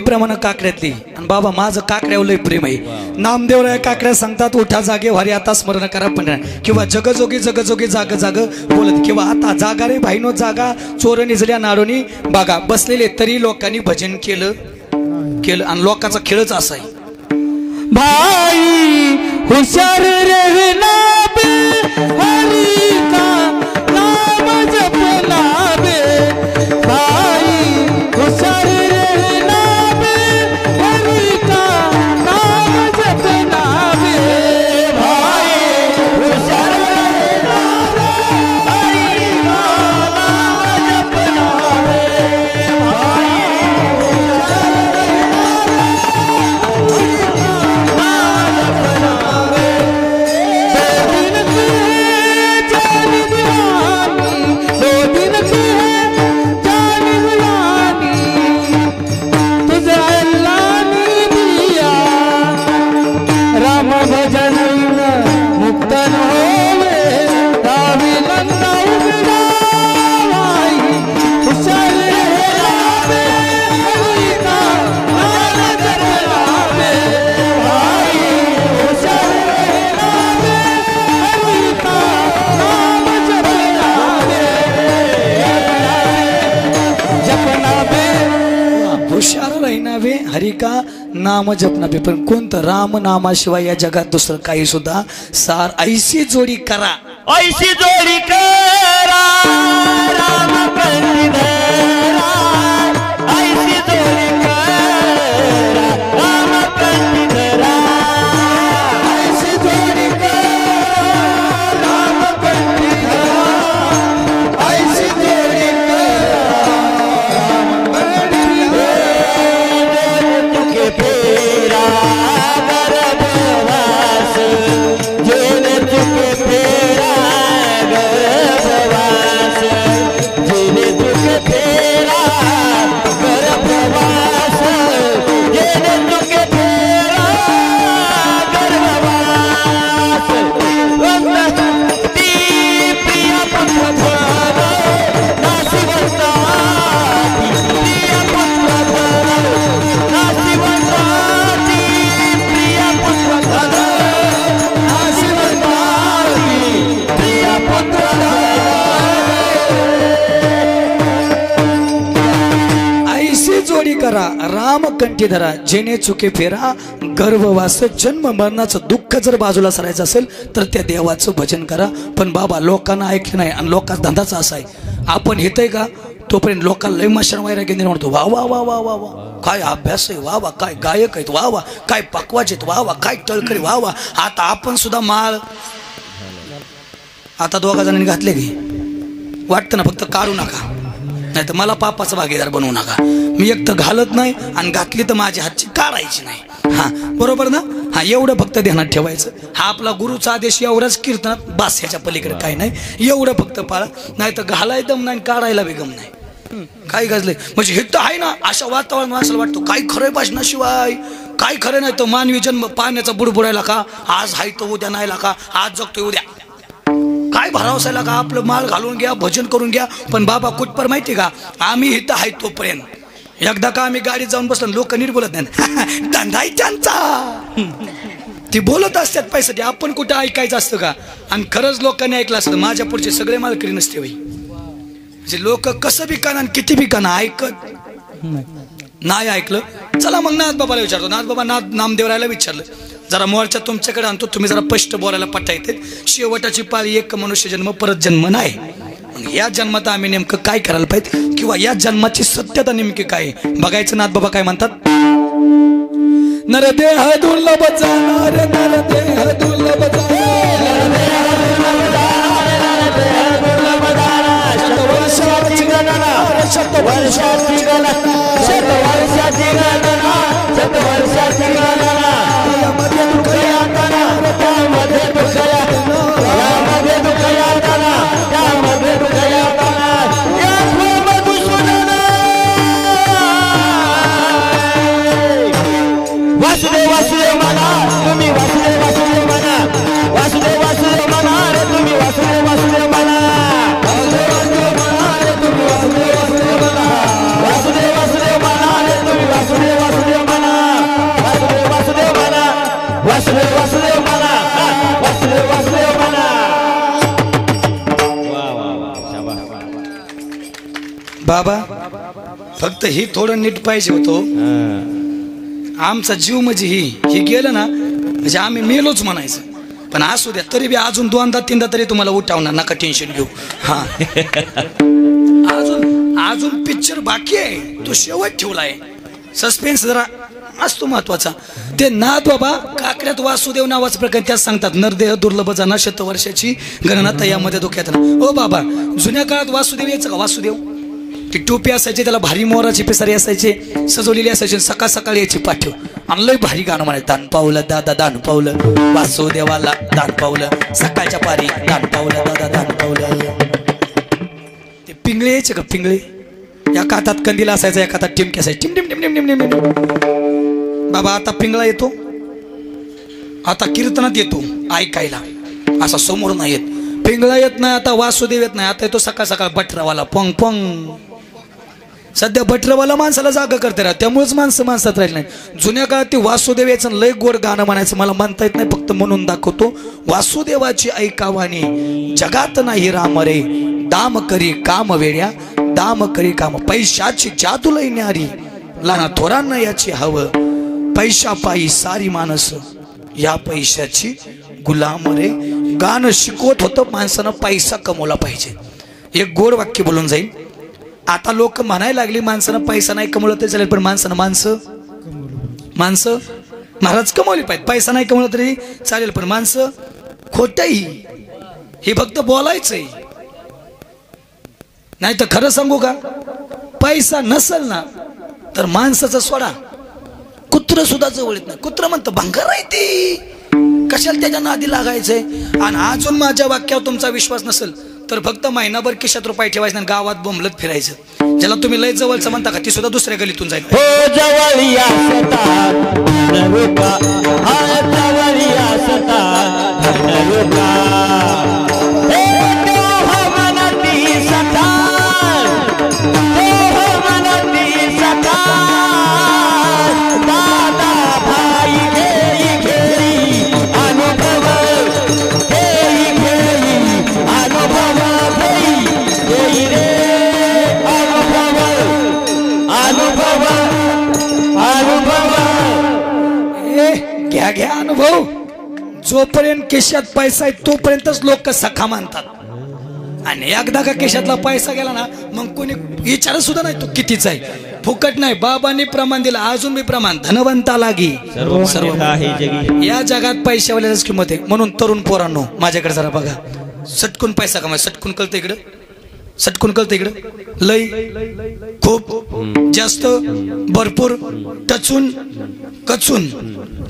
प्रमाण काकड्यातली. आणि बाबा माझं काकड्यावर लय प्रेम आहे. नामदेवराया काकड्या सांगतात उठा जागे भारी आता स्मरण करा पण, किंवा जगजोगी जगजोगी जाग जाग बोलत, किंवा आता जागा रे भाईनो जागा चोर निजल्या नाडोनी. बघा बसलेले तरी लोकांनी भजन केलं आणि लोकांचा खेळच असा आहे. भाई हुशार रहना बे, हरि का नाम जपना बे. भाई हुशार रहना बे, हरि का नाम जपना बे. भाई हुशार रहना बे, हरि का नाम जपना बे. भाई हुशार रहना बे, नाम जपना बे, पण कोणतं राम नामाशिवाय या जगात दुसरं काही सुद्धा सार ऐशी जोडी करा, ऐशी जोडी करा राम कंठीधरा, ऐशी जोडी करा राम कंठीधरा, ऐशी जोडी करा राम कंठीधरा, ऐशी जोडी तुके फेरा गर्भवास, जेने तुके फेरा गर्भवास, जेने तुके फेरा गर्भवास, जेने तुके फेरा गर्भवास, ती प्रिया पुत्र भव नाशिवंता, प्रिया पुत्र भव नाशिवंता, प्रिया पुत्र भव नाशिवंता, प्रिया पुत्र ऐशी जोडी करा राम कंठीधरा, जेने चुके फेरा गर्भवास. जन्म मरणाचं दुःख जर बाजूला सरायचं असेल तर त्या देवाचं भजन करा. पण बाबा लोकांना ऐकलं नाही आणि लोकांचा धंदाचा असा आहे, आपण येतंय का तोपर्यंत लोकांना लय मशान वैराग्य म्हणतो, वा वा वा वा वा वा काय अभ्यास आहे, वा वा काय गायक आहेत, वा वा काय पकवाच आहेत, वा वा काय टळकरी, वा वा. आता आपण सुद्धा माळ आता दोघा जणांनी घातले की वाटतं ना, फक्त काढू नका, नाही तर मला पापाचा भागीदार बनवू नका. मी एक तर घालत नाही आणि घातली तर माझ्या हातची काढायची नाही. हा बरोबर ना. हा एवढं फक्त ध्यानात ठेवायचं. हा आपला गुरुचा आदेश एवढाच कीर्तनात बास, ह्याच्या पलीकडे काही नाही. एवढं फक्त पाळा, नाही तर घालाय दम नाही, काढायला बी गम नाही. काही गाजले म्हणजे हे तर आहे ना, अशा वातावरण माणसाला वाटतं काही खरंय भाषणाशिवाय काही खरं नाही. तो मानवी जन्म पाण्याचा बुडबुडायला का, आज हाय तो उद्या नाही का, आज जगतोय उद्या काय भरावसायला का, आपलं माळ घालून घ्या, भजन करून घ्या. पण बाबा कुठपर माहिती का, आम्ही इथं आहे तोपर्यंत. एकदा का आम्ही गाडीत जाऊन बसलो, लोक नीट बोलत नाही, धंदाय त्यांचा, ती बोलत असतात पैसाठी, आपण कुठं ऐकायचं असतं का. आणि खरंच लोकांनी ऐकलं असतं माझ्या पुढचे सगळे मालकरी नसते बाई. म्हणजे लोक कसं बी काना आणि किती बी काना ऐकत नाही. ऐकलं चला मग नाथ बाबाला विचारतो. नाथ बाबा नामदेवरायला विचारलं, जरा मोर्चा तुमच्याकडे आणतो, तुम्ही जरा स्पष्ट बोलायला पट्टा येते. शेवटाची पाळी एक मनुष्य जन्म, परत जन्म नाही. या जन्मात आम्ही नेमकं काय करायला पाहिजे, किंवा या जन्माची सत्यता नेमकी काय बघायचं. नाथ बाबा काय म्हणतात, नरदेह दुर्लभ जाणार, नरदेह दुर्लभ शतवर्षाची गणना, शतवर्षाची गणना, शतवर्षाची गणना, शतवर्षाची गणना, यामध्ये दुःख यातना, त्यामध्ये दुःख यातना, यामध्ये दुःख यातना, त्यामध्ये दुःख यातना, या मधुसूदना. वासुदेव वासुदेव म्हणा तुम्ही, वासुदेव वासुदेव म्हणा, वासुदेव वासुदेव म्हणा रे तुम्ही, वासुदेव वासुदेव म्हणा, वासुदेव वासुदेव म्हणा रे तुम्ही, वासुदेव वासुदेव म्हणा, वासुदेव वासुदेव म्हणा रे तुम्ही, वासुदेव वासुदेव म्हणा, वासुदेव वासुदेव म्हणा, वासुदेव वासुदेव म्हणा, वासुदेव वासुदेव म्हणा. बाबा फक्त ही थोडं नीट पाहिजे होतो. आमचा जीव म्हणजे ही गेलं ना म्हणजे आम्ही मेलोच म्हणायचं. पण असू द्या, तरी बी अजून दोनदा तीनदा तरी तुम्हाला उठावणार, नका टेन्शन घेऊ. हा अजून पिक्चर बाकी आहे, तो शेवट ठेवलाय. सस्पेन्स जरा असतो महत्वाचा. ते नाथ बाबा काकड्यात वासुदेव नावाचं प्रकार त्यात सांगतात, नरदेह दुर्लभ जाना, शतवर्षाची गणना, तयामध्ये धोक्यात ना. ओ बाबा जुन्या काळात वासुदेव यायचं का, वासुदेव ती टोपी असायची, त्याला भारी मोराची पिसारी असायचे, सजवलेली असायची, सकाळ सकाळी यायची पाठव आणि लय भारी गाणं म्हणायचं, दान पावलं दादा दान पावलं, वासुदेवाला दान पावलं, सकाळच्या पारी दान पावलं दादा दान पावलं. ते पिंगळे यायचे का, पिंगळे एका हातात कंदील असायचा, एका हातात टिमकी असायची, टिम टिम टिम टिम टिम टिम. बाबा आता पिंगळा येतो, आता कीर्तनात येतो ऐकायला, असा समोर नाही येत. पिंगळा येत नाही आता, वासुदेव येत नाही आता, येतो सकाळ सकाळ बटरावाला पोंग पोंग. सध्या बटरावाला माणसाला जागा करते राहत, त्यामुळेच माणसात राहिलं नाही. जुन्या काळात ते वासुदेव यायचं लय गोड गाणं म्हणायचं, मला म्हणता येत नाही, फक्त म्हणून दाखवतो. वासुदेवाची ऐकावानी जगात नाही राम रे, दाम करी काम वेड्या, दाम करी काम, पैशाची जादू लई न्यारी, लहान थोरांना याची हवं, पैशा पायी सारी माणस या पैशाची गुलाम रे. गाणं शिकवत होतं माणसानं पैसा कमवला पाहिजे. एक गोड वाक्य बोलून जाईल. आता लोक म्हणायला लागली माणसानं पैसा नाही कमवला तरी चालेल, पण माणसानं माणसं महाराज कमवली पाहिजे. पैसा नाही कमवला तरी चालेल, पण माणसं खोटही. हे फक्त बोलायचंय. नाही तर खरं सांगू का, पैसा नसेल ना तर माणसाचा सोडा, कुत्र सुद्धा जवळ येत नाही. कुत्र म्हणतं भंगार आहे ती, कशाला त्याच्या नादी लागायचंय. आणि अजून माझ्या वाक्यावर तुमचा विश्वास नसेल तर फक्त महिनाभर खिशात रुपये ठेवायचे नाही, गावात बोंबलत फिरायचं. ज्याला तुम्ही लय जवळचं म्हणता का ती सुद्धा दुसऱ्या गलीतून जाईल. हो जवळी असतात नरुका, हा जवळी असतात नरुका. हे देव मनाती सतान, देव मनाती सतान. दादा भाई घेई घेई अनुभव, घेई घेई अनुभव, घेई रे अनुभव, अनुभव, अनुभव. घ्या अनुभव. जोपर्यंत केशात पैसा आहे तोपर्यंतच लोक सखा मानतात. आणि एकदा का केशातला पैसा गेला ना मग कोणी विचारत सुद्धा नाही तो कितीचा आहे. फुकट नाही, बाबांनी प्रमाण दिलं, अजून मी प्रमाण धनवंता लागी सर्व या जगात पैशावाल्याच किंमत आहे. म्हणून तरुण पोरांनो माझ्याकडे जरा बघा. सटकून पैसा कमाय, सटकून कळतं इकडं, सटकून कळतं इकडं. लय खूप जास्त भरपूर टचून कचून,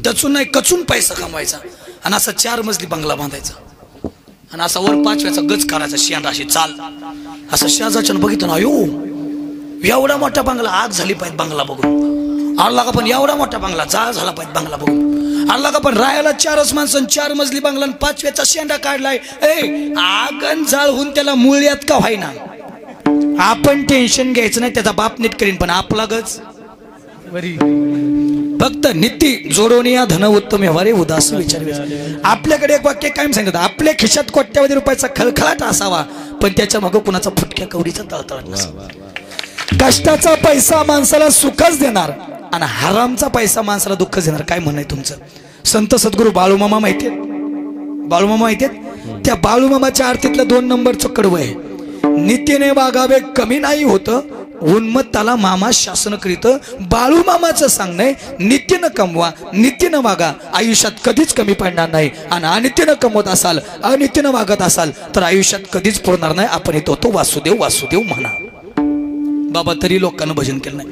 टचून नाही कचून पैसा कमवायचा. आणि असा 4 मजली बंगला बांधायचा आणि असा वर 5व्याचा गज करायचा. शेंड अशी चाल असं शेजारच्यानं बघितलं ना, एवढा मोठा बंगला, आग झाली पाहिजे बंगला बघून. आला का पण एवढा मोठा बंगला, जाळ झाला पाहिजे बंगला बघून. आला का पण राहायला 4च माणसं, 4 मजली बंगला, 5व्याचा शेंडा काढलाय. आगन जाळ होऊन त्याला मुळ्यात का व्हायना. आपण टेन्शन घ्यायचं नाही, त्याचा बाप नीट करीन, पण आपला गज फक्त नीती जोडोनिया धन उत्तम व्यवहारे उदास विचार. आपल्याकडे एक वाक्य कायम सांगितलं, आपल्या खिशात कोट्यावधी रुपयाचा खळखळाट असावा पण त्याच्या मागं कुणाचा फुटक्या कवडीचा तळतळ नसावा. कष्टाचा पैसा माणसाला सुखच देणार आणि हरामचा पैसा माणसाला दुःखच देणार. काय म्हणाय तुमचं? संत सद्गुरू बाळूमामा माहितीये, बाळूमामा माहितीये? त्या बाळूमामाच्या आरतीतलं 2 नंबरचं कडवं आहे, नीतीने वागावे कमी नाही होतं, उन्मत्ताला मामा शासन करीत. बाळूमामाचं सांगणं नीतीनं कमवा, नीतीनं वागा, आयुष्यात कधीच कमी पडणार नाही. आणि अनितीनं कमवत असाल, अनितीनं वागत असाल तर आयुष्यात कधीच पुरणार नाही. आपण येतो तो वासुदेव वासुदेव म्हणा. बाबा तरी लोकांना भजन केलं नाही.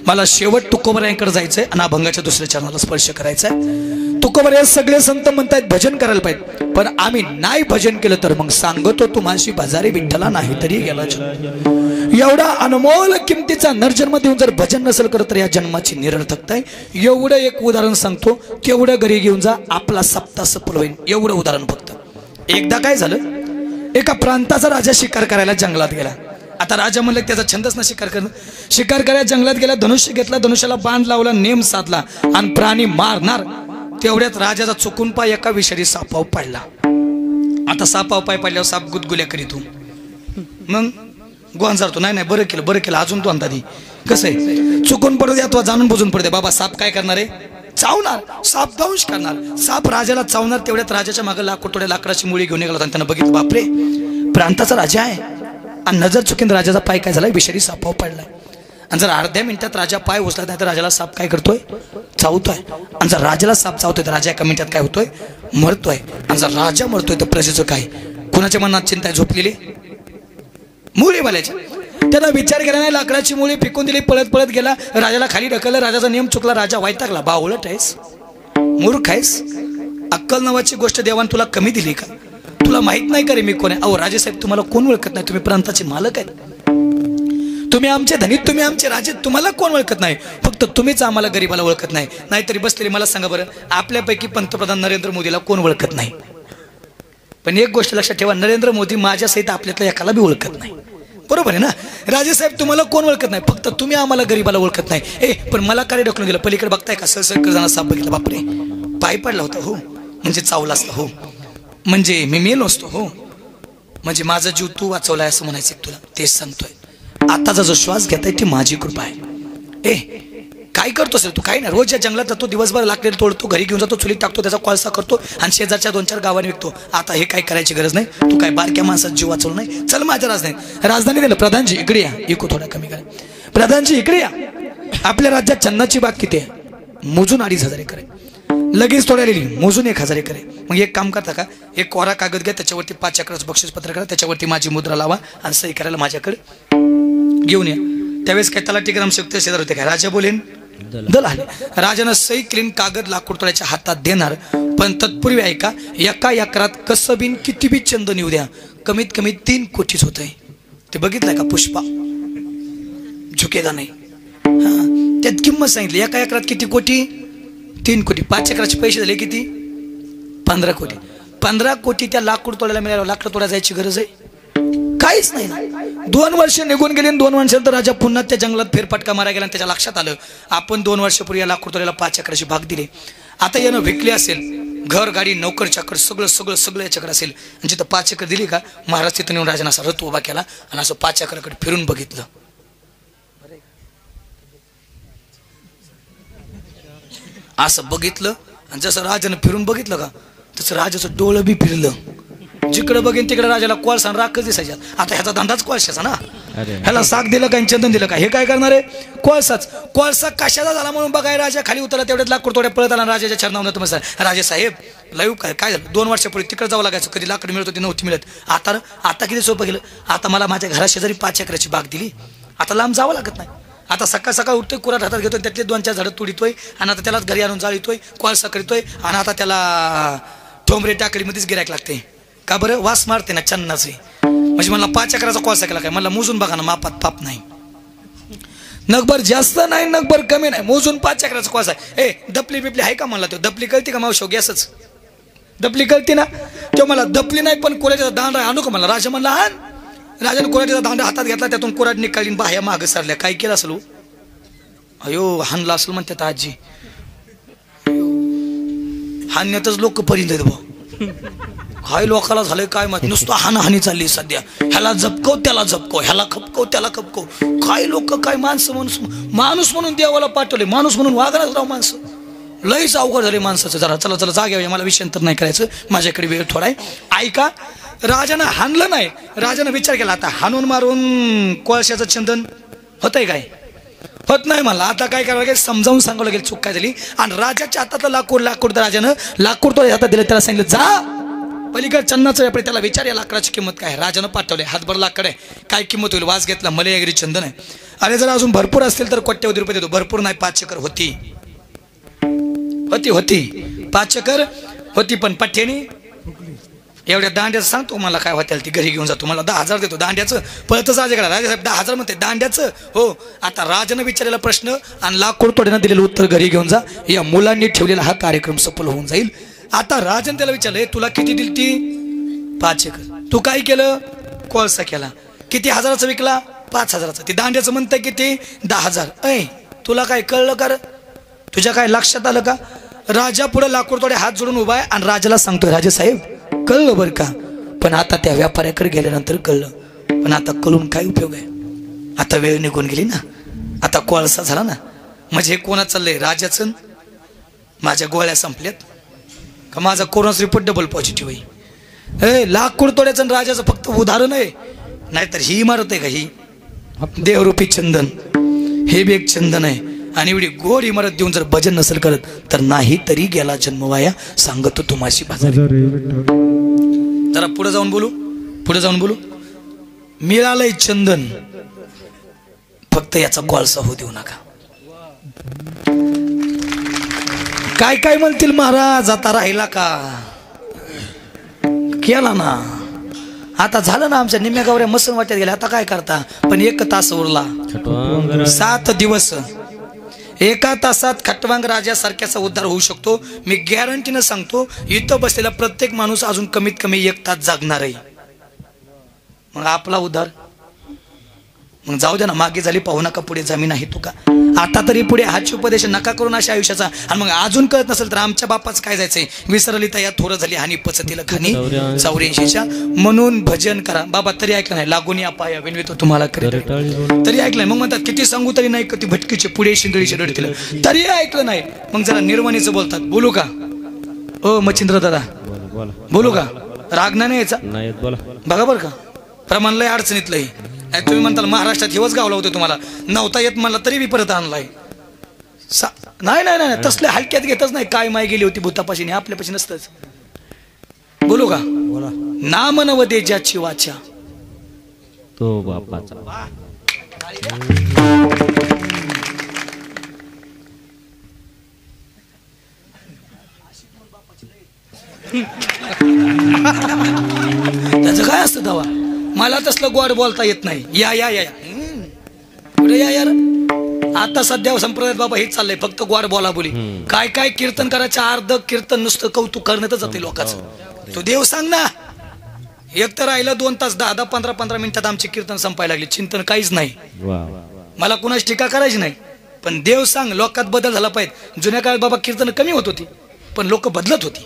मला शेवट तुकोबरायांकडे जायचंय आणि अभंगाच्या दुसऱ्या चरणाला स्पर्श करायचा आहे. तुकोबराय सगळे संत म्हणतायत भजन करायला पाहिजे, पण आम्ही नाही भजन केलं तर मग सांगतो तुम्हाशी बाजारी विठ्ठला नाही तरी गेला. एवढा अनमोल किमतीचा नरजन्म देऊन जर भजन नसेल करत तर या जन्माची निरर्थकता आहे. एवढं एक उदाहरण सांगतो, तेवढं घरी घेऊन जा, आपला सप्ताह सफल होईल. एवढं उदाहरण फक्त. एकदा काय झालं, एका प्रांताचा राजा शिकार करायला जंगलात गेला. आता राजा म्हणलं त्याचा छंदच ना शिकार करणं. शिकार करायला जंगलात गेला, धनुष्य घेतला, धनुष्याला बांध लावला, नेम साधला आणि प्राणी मारणार. तेवढ्यात राजाचा चुकून पाय एका विषारी सापाव पडला. आता सापाव पाय पडल्यावर साप गुदगुल्या करीतो, मग गोंजारतो. नाही बरं केलं बरं केलं, अजून तो अंदाज. कसं आहे, चुकून पडू द्या अथवा जाणून बुजून पडू द्या, बाबा साप काय करणार आहे, चावणार. साप दंश करणार, साप राजाला चावणार. तेवढ्यात राजाच्या मागे लाकडोड्या लाकडाची मुळी घेऊन निघाला. त्यांना बघितलं, बापरे प्रांताचा राजा आहे आणि नजर चुकीन राजाचा पाय काय झाला, विषारी सापाव पडलाय. आणि जर अर्ध्या मिनिटात राजा पाय उचलत नाही तर राजाला साप काय करतोय, चावतोय. आणि जर राजाला साप चावतोय तर राजा एका मिनिटात काय होतोय, मरतोय. आणि जर राजा मरतोय तर प्रजेचं काय. कुणाच्या मनात चिंता झोपलेली, मुळी बाल्याच्या. त्याला विचार केला नाही, लाकडाची मुळी फेकून दिली, पळत पळत गेला, राजाला खाली ढकललं. राजाचा नियम चुकला, राजा वैतागला. बावळट आहेस, मूर्ख आहेस, अक्कल नावाची गोष्ट देवान तुला कमी दिली का? तुला माहित नाही का रे मी कोण आहे? अहो राजेसाहेब तुम्हाला कोण ओळखत नाही, तुम्ही प्रांताचे मालक आहेत, तुम्ही आमचे धनी, तुम्ही आमचे राजे, तुम्हाला कोण ओळखत नाही? फक्त तुम्हीच आम्हाला गरीबाला ओळखत नाही. नाहीतरी बसलेले मला सांगा बरं, आपल्यापैकी पंतप्रधान नरेंद्र मोदीला कोण ओळखत नाही? पण एक गोष्ट लक्षात ठेवा, नरेंद्र मोदी माझ्यासहित आपल्यातल्या एकाला बी ओळखत नाही. बरोबर आहे ना? राजेसाहेब तुम्हाला कोण ओळखत नाही, फक्त तुम्ही आम्हाला गरीबाला ओळखत नाही. पण मला काय ढकलून दिलं, पलीकडे बघताय का, सर जाणार साप बघितला, बापरे पाय पडला होता, हो म्हणजे चावला असला, हो म्हणजे मी मेलो असतो, हो म्हणजे माझा जीव तू वाचवलाय असं म्हणायचं तुला. तेच सांगतोय, आताचा जो श्वास घेताय ती माझी कृपा आहे. काय करतोस रे तू? काय नाही, रोज या जंगलात जातो, दिवसभर लाकडे तोडतो, घरी घेऊन जातो, चुलीत टाकतो, त्याचा कोळसा करतो आणि शेजारच्या 2-4 गावांनी विकतो. आता हे काय करायची गरज नाही. तू काय बारक्या माणसाचा जीव वाचवला नाही. चल माझ्या राजधानी दिलं. प्रधानजी इकडे या. इको थोडा कमी करा. प्रधानजी इकडे या. आपल्या राज्यात चन्नाची बाग किती आहे? मोजून 2,500 एकर आहे. लगेच थोड्या लिहिली, मोजून 1,000 एकर आहे. मग एक काम करता का, एक कोरा कागद घ्या, त्याच्यावरती 5 चक्राचं बक्षीसपत्र करा, त्याच्यावरती माझी मुद्रा लावा आणि सही करायला माझ्याकडे घेऊन या. त्यावेळेस काय त्याला ग्रामसेवक शेजार होते काय? राजा बोलेन दल आले. राजानं सही क्लीन कागद लाकूड तोड्याच्या हातात देणार. पण तत्पूर्वी ऐका, एका एकरात कसं बिन किती बी चंदन येऊ द्या, कमीत कमी 3 कोटीच होत आहे. ते बघितलंय का? पुष्पा झुकेगा नाही. हा, त्यात किंमत सांगितली. एका एकरात किती कोटी? 3 कोटी. 5 एकराचे पैसे झाले किती? 15 कोटी. 15 कोटी त्या लाकूड तोड्याला मिळालं. लाकूड तोड्या जायची गरज आहे काहीच नाही. 2 वर्ष निघून गेली. 2 वर्षानंतर राजा पुन्हा त्या जंगलात फेरफटका मारा गेला आणि त्याच्या लक्षात आलं, आपण 2 वर्षापूर्वी या लाकूड तोड्याला 5 एकराची भाग दिली. आता यानं विकले असेल, घर गाडी नोकर चाकर सगळं सगळं सगळं याच्याकडे असेल. आणि जिथं 5 एकर दिली का, महाराज तिथं येऊन राजाने असा रथ उभा केला आणि असं 5 एकराकडे फिरून बघितलं. असं बघितलं आणि जसं राजानं फिरून बघितलं का, तसं राजाचं डोळं बी फिरलं. जिकडे बघेन तिकडे राजाला कोळसा राखच दिसायच्या. आता ह्याचा धंदाच कोळशाचा ना. ह्याला साग दिलं का, चंदन दिलं का, हे काय करणार आहे? कोळसाच. कोळसा कशाचा झाला म्हणून बघाय राजा खाली उतरला. तेवढ्यात लाकूड तोड्या पळत आला. राजाच्या चरणावर नमस्कार. राजे साहेब लाईव्ह काय झालं? 2 वर्षापूर्वी तिकडे जावं लागायचं, कधी लाकड मिळत होती, नव्हती मिळत. आता किती सोपं गेलं. आता मला माझ्या घरा शेजारी 5 एकराची बाग दिली. आता लांब जावं लागत नाही. आता सकाळ सकाळ उठतोय, कुऱ्हाड हातात घेतोय, त्यातले 2-4 झाडं तोडितोय आणि आता त्यालाच घरी आणून जाळीतोय, कोळसा करतोय आणि आता त्याला ठोंबरे टाकडीमध्येच गिरायक लागते. का बरं? वास मारते ना चन्नाचे. म्हणजे मला 5 एकराचा कोळसा केला काय? मला मोजून बघा ना, मापात पाप नाही. नगभर जास्त नाही, नगभर कमी नाही, मोजून 5 एकराचा कोळसा. ए दपली बिपली आहे का मला? तो दपली कळती का मावशो? गॅसच दपली कळती ना. तो मला दपली नाही, पण कोऱ्याचा दांडा आणू का मला? राजा म्हणला आण. राजाने कोऱ्याचा दांडा हातात घेतला, त्यातून कोराड निकाली, बाह्या मागं सरल्या. काय केलं असेल? अयो हाणला असेल म्हणतात आजी. हाणण्यातच लोक परिंद आहेत भाऊ. काय लोकाला झालंय काय माहिती, नुसतं हाणाहाणी चालली सध्या. ह्याला जपकव त्याला जपकव, ह्याला खपकव त्याला खपकव. काय लोक, काय माणसं. माणूस म्हणून देवाला पाठवले, माणूस म्हणून वागणार राव माणसं. लईच अवघड झाले माणसाचं. जरा चला चला जाग्या, मला विषयांतर नाही करायचं, माझ्याकडे वेळ थोडा आहे. ऐका, राजानं हाणलं नाही. राजानं विचार केला, आता हाणून मारून कोळशाचं चंदन होतंय काय? होत नाही. मला आता काय करावं लागेल, समजावून सांगावं लागेल चूक काय झाली. आणि राजाच्या हातातलं लाकूड राजानं लाकूड तो हातात दिलं. त्याला सांगितलं, जा पलीकडे चन्नाचं व्यापारी, त्याला विचार या लाकडाची किंमत काय. राजानं पाठवले, हातभर लाकड आहे, काय किंमत होईल? वाज घेतला, मलयागिरी चंदन आहे. अरे जर अजून भरपूर असतील तर कोट्यवधी रुपये देतो. भरपूर नाही, 5 एकर होती. 5 एकर होती. पण पठ्ठ्यानी एवढ्या दांड्याचं सांगतो मला काय होत्याल, ती घरी घेऊन जातो, मला 10,000 देतो. दांड्याचं पळतच राजाकडे. राजासाहेब 10,000 म्हणते दांड्याचं? हो. आता राजानं विचारलेला प्रश्न आणि लाकूड तोड्यानं दिलेलं उत्तर घरी घेऊन जा. या मुलांनी ठेवलेला हा कार्यक्रम सफल होऊन जाईल. आता राजन त्याला विचारलं, तुला किती दिली ती? 5 एकर. तू काय केलं? कोळसा केला. किती हजाराचा विकला? 5,000चा. ती दांड्याचं म्हणताय किती? 10,000. ऐ तुला काय कळलं का? तुझ्या काय लक्षात आलं का? राजा पुढे लाकूड तोडे हात जोडून उभा आहे आणि राजाला सांगतोय, राजे साहेब कळलं बरं का, पण आता त्या व्यापाऱ्याकडे गेल्यानंतर कळलं. पण आता कळून काय उपयोग आहे? आता वेळ निघून गेली ना, आता कोळसा झाला ना. म्हणजे हे कोणा चाललंय? राजाचं. माझ्या गोळ्या संपल्यात का? माझा कोरोनाचा रिपोर्ट डबल पॉझिटिव्ह आहे. लाकूड तोड्याचं राजाचं फक्त उदाहरण आहे, नाहीतर ही इमारत आहे का? ही देवरूपी चंदन, हे बी एक चंदन आहे. आणि एवढी गोड इमारत देऊन जर भजन नसेल करत तर नाही तरी गेला जन्म वाया, सांगतो तुम्हाशी बाजारी. जरा पुढे जाऊन बोलू. मिळालंय चंदन, फक्त याचा कोळसा होऊ देऊ नका. काय काय म्हणतील महाराज, आता राहिला का? केला ना. आता झालं ना, आमच्या निम्म्या गावऱ्या मसन वाट्यात गेल्या. आता काय करता? पण 1 तास उरला. 7 दिवस. 1 तासात खटवांग राजासारख्याचा उद्धार होऊ शकतो. मी गॅरंटीनं सांगतो, इथं बसलेला प्रत्येक माणूस अजून कमीत कमी 1 तास जागणार आहे. मग आपला उद्धार? मग जाऊ द्या ना, मागे झाली पाहू नका, पुढे जमीन आहे तुका. आता तरी पुढे हाची उपदेश नका करून अशा आयुष्याचा. आणि मग अजून कळत नसेल तर आमच्या बापाच काय जायचंय, विसरली तया थोरं झाली हानी पचतील खानी 84च्या. म्हणून भजन करा. बाबा तरी ऐकलं नाही, लागून या पाया विनवितो तुम्हाला तरी ऐकलं. मग म्हणतात किती सांगू तरी नाही, कधी भटकीचे पुढे शिंदळीचे रडतील तरी ऐकलं नाही. मग जरा निर्वाणीचं बोलतात. बोलू का ओ मच्छिंद्र दादा, बोलू का? राग नाही यायचा बघा बरं का. प्रमाण लय अडचणीतलंही. तुम्ही म्हणताल महाराष्ट्रात हेच गावला होतं, तुम्हाला नव्हता येत म्हणला तरी मी परत आणलाय. नाही नाही नाही तसले हलक्यात घेतच नाही. काय माय गेली होती भूतापाशी, आपल्यापाशी नसतंच. बोलू का? नाम नवदे ज्याची वाचा तो बापाचा. त्याचं काय असतं दवा, मला तसलं गोड बोलता येत नाही. या या या पुढे या यार. आता सध्या संप्रदायात बाबा हेच चाललंय, फक्त गोड बोला बोली. काय काय कीर्तन करायचं, अर्ध कीर्तन नुसतं कौतुक करण्यातच जाते लोकांचं. तो देव सांग ना. एक तर राहिलं 2 तास 10 15 मिनिटात आमचे कीर्तन संपायला लागले. चिंतन काहीच नाही. मला कुणाची टीका करायची नाही, पण देव सांग. लोकात बदल झाला पाहिजे. जुन्या काळात बाबा कीर्तन कमी होत होती, पण लोक बदलत होती.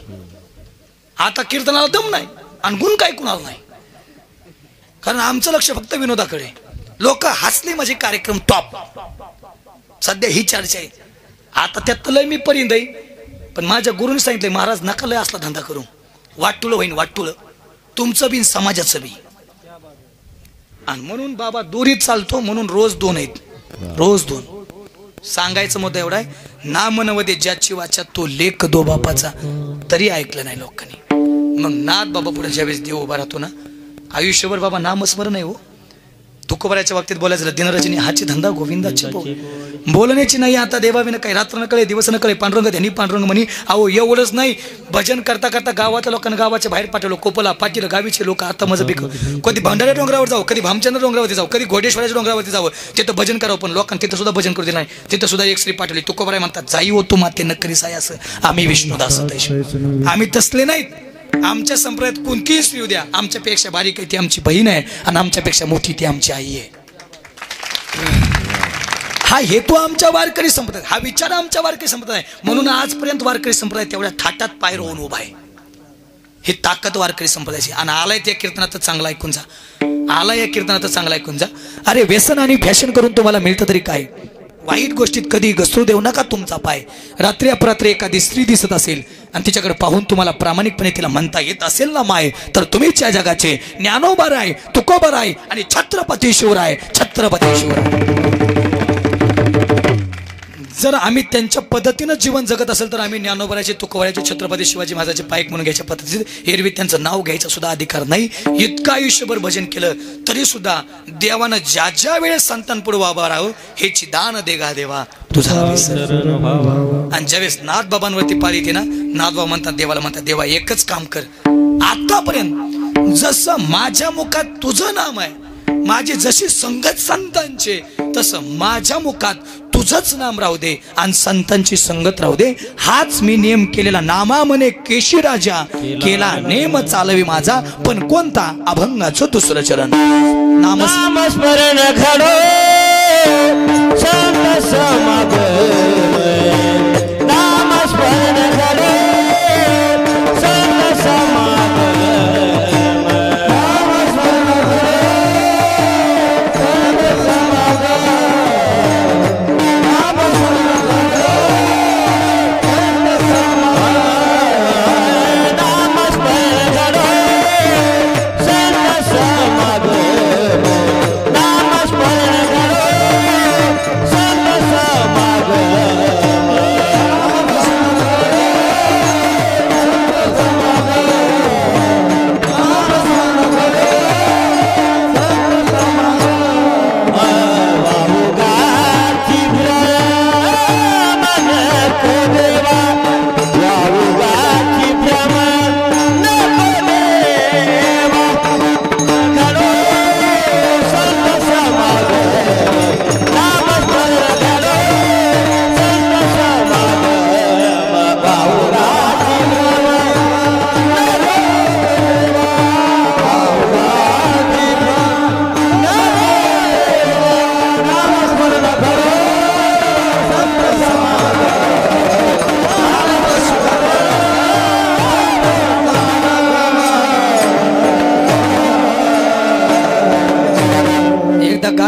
आता कीर्तनाला दम नाही आणि गुण काय कुणाला नाही, कारण आमचं लक्ष फक्त विनोदाकडे. लोक हसले म्हणजे कार्यक्रम टॉप. सध्या ही चर्चा आहे. आता त्यात लय मी परिंद आहे, पण माझ्या गुरुने सांगितलंय महाराज नका लय असला धंदा करू, वाटुळ होईन वाटुळ तुमचं बी समाजाचं बी. आणि म्हणून बाबा दोरीत चालतो, म्हणून रोज 2 आहेत, रोज 2. सांगायचं मुद्दा एवढा आहे, नाम नवदे ज्याची वाचा तो लेख दो बापाचा. तरी ऐकलं नाही लोकांनी. मग नाथ बाबा पुढे ज्यावेळेस देव उभा राहतो ना, आयुष्यभर बाबा नामस्मरण आहे हो. तुकोबराच्या बाबतीत बोलायचं झालं, दिनरजनी हाची धंदा गोविंदाची बोलण्याची नाही. आता देवाविनं काही रात्र न कळे दिवस न कळे, पांडुरंग त्यांनी पांडुरंग म्हणी. अहो एवढंच नाही, भजन करता करता गावातल्या लोकांना गावाच्या बाहेर पाठवलं. कोपला पाटील गावीचे लोक आता माझं बिक. कधी भांडाऱ्या डोंगरावर जाऊ, कधी भामचंद्र डोंगरावरती जाऊ, कधी घोडेश्वराच्या डोंगरावरती जावं, तिथं भजन करावं. पण लोकांना तिथं सुद्धा भजन करू दिलं नाही. तिथं सुद्धा एक स्त्री पाठवली. तुकोबराय म्हणतात, जाई हो तू माते नकरी साय असं. आम्ही विष्णुदास, आम्ही तसले नाहीत. आमच्या संप्रदायात कोणतीही स्त्री द्या, आमच्यापेक्षा बारीक आहे ती आमची बहीण आहे, आणि आमच्यापेक्षा मोठी ती आमची आई आहे. हा हेतू आमच्या वारकरी संप्रदाय, हा विचार आमच्या वारकरी संप्रदाय. म्हणून आजपर्यंत वारकरी संप्रदाय तेवढ्या थाटात पाय रोवून उभा आहे. ही ताकद वारकरी संप्रदायाची. आणि आलाय त्या कीर्तनात चांगला ऐकून जा, आलाय या कीर्तनात चांगला ऐकून जा. अरे व्यसन आणि फॅशन करून तुम्हाला मिळतं तरी काय? वाईट गोष्टीत कधी घसरू देऊ नका तुमचा पाय. रात्री अपरात्री एखादी स्त्री दिसत असेल आणि तिच्याकडे पाहून तुम्हाला प्रामाणिकपणे तिला म्हणता येत असेल ना माय, तर तुम्हीच या जगाचे ज्ञानोबाराय, तुकोबाराय आणि छत्रपती शिवराय. छत्रपती शिवराय. जर आम्ही त्यांच्या पद्धतीनं जीवन जगत असेल तर आम्ही ज्ञानोबाराचे, तुकोबाराचे, छत्रपती शिवाजी महाराजांचे पायक म्हणून घ्यायच्या पद्धतीत एरवी त्यांचं नाव घ्यायचा सुद्धा अधिकार नाही. इतकं आयुष्यभर भजन केलं तरी सुद्धा देवानं ज्या ज्या वेळेस संतांपुढे उभा राहावं, हेची दान देगा देवा तुझा. आणि ज्यावेळेस नाथबाबांवरती पारी येते ना, नाथबाबा म्हणतात देवाला, म्हणतात देवा एकच काम कर, आतापर्यंत जसं माझ्या मुखात तुझं नाम आहे, माझी जशी संगत संतांचे, तसं माझ्या मुखात तुझंच नाम राहू दे आणि संतांची संगत राहू दे. हाच मी नियम केलेला. नामा म्हणे केशी राजा, केला नेम चालवी माझा, पण कोणता? अभंगाचं 2रं चरण. नामस्मरण घडो संत समागम, नामस्मरण घडो संत समागम.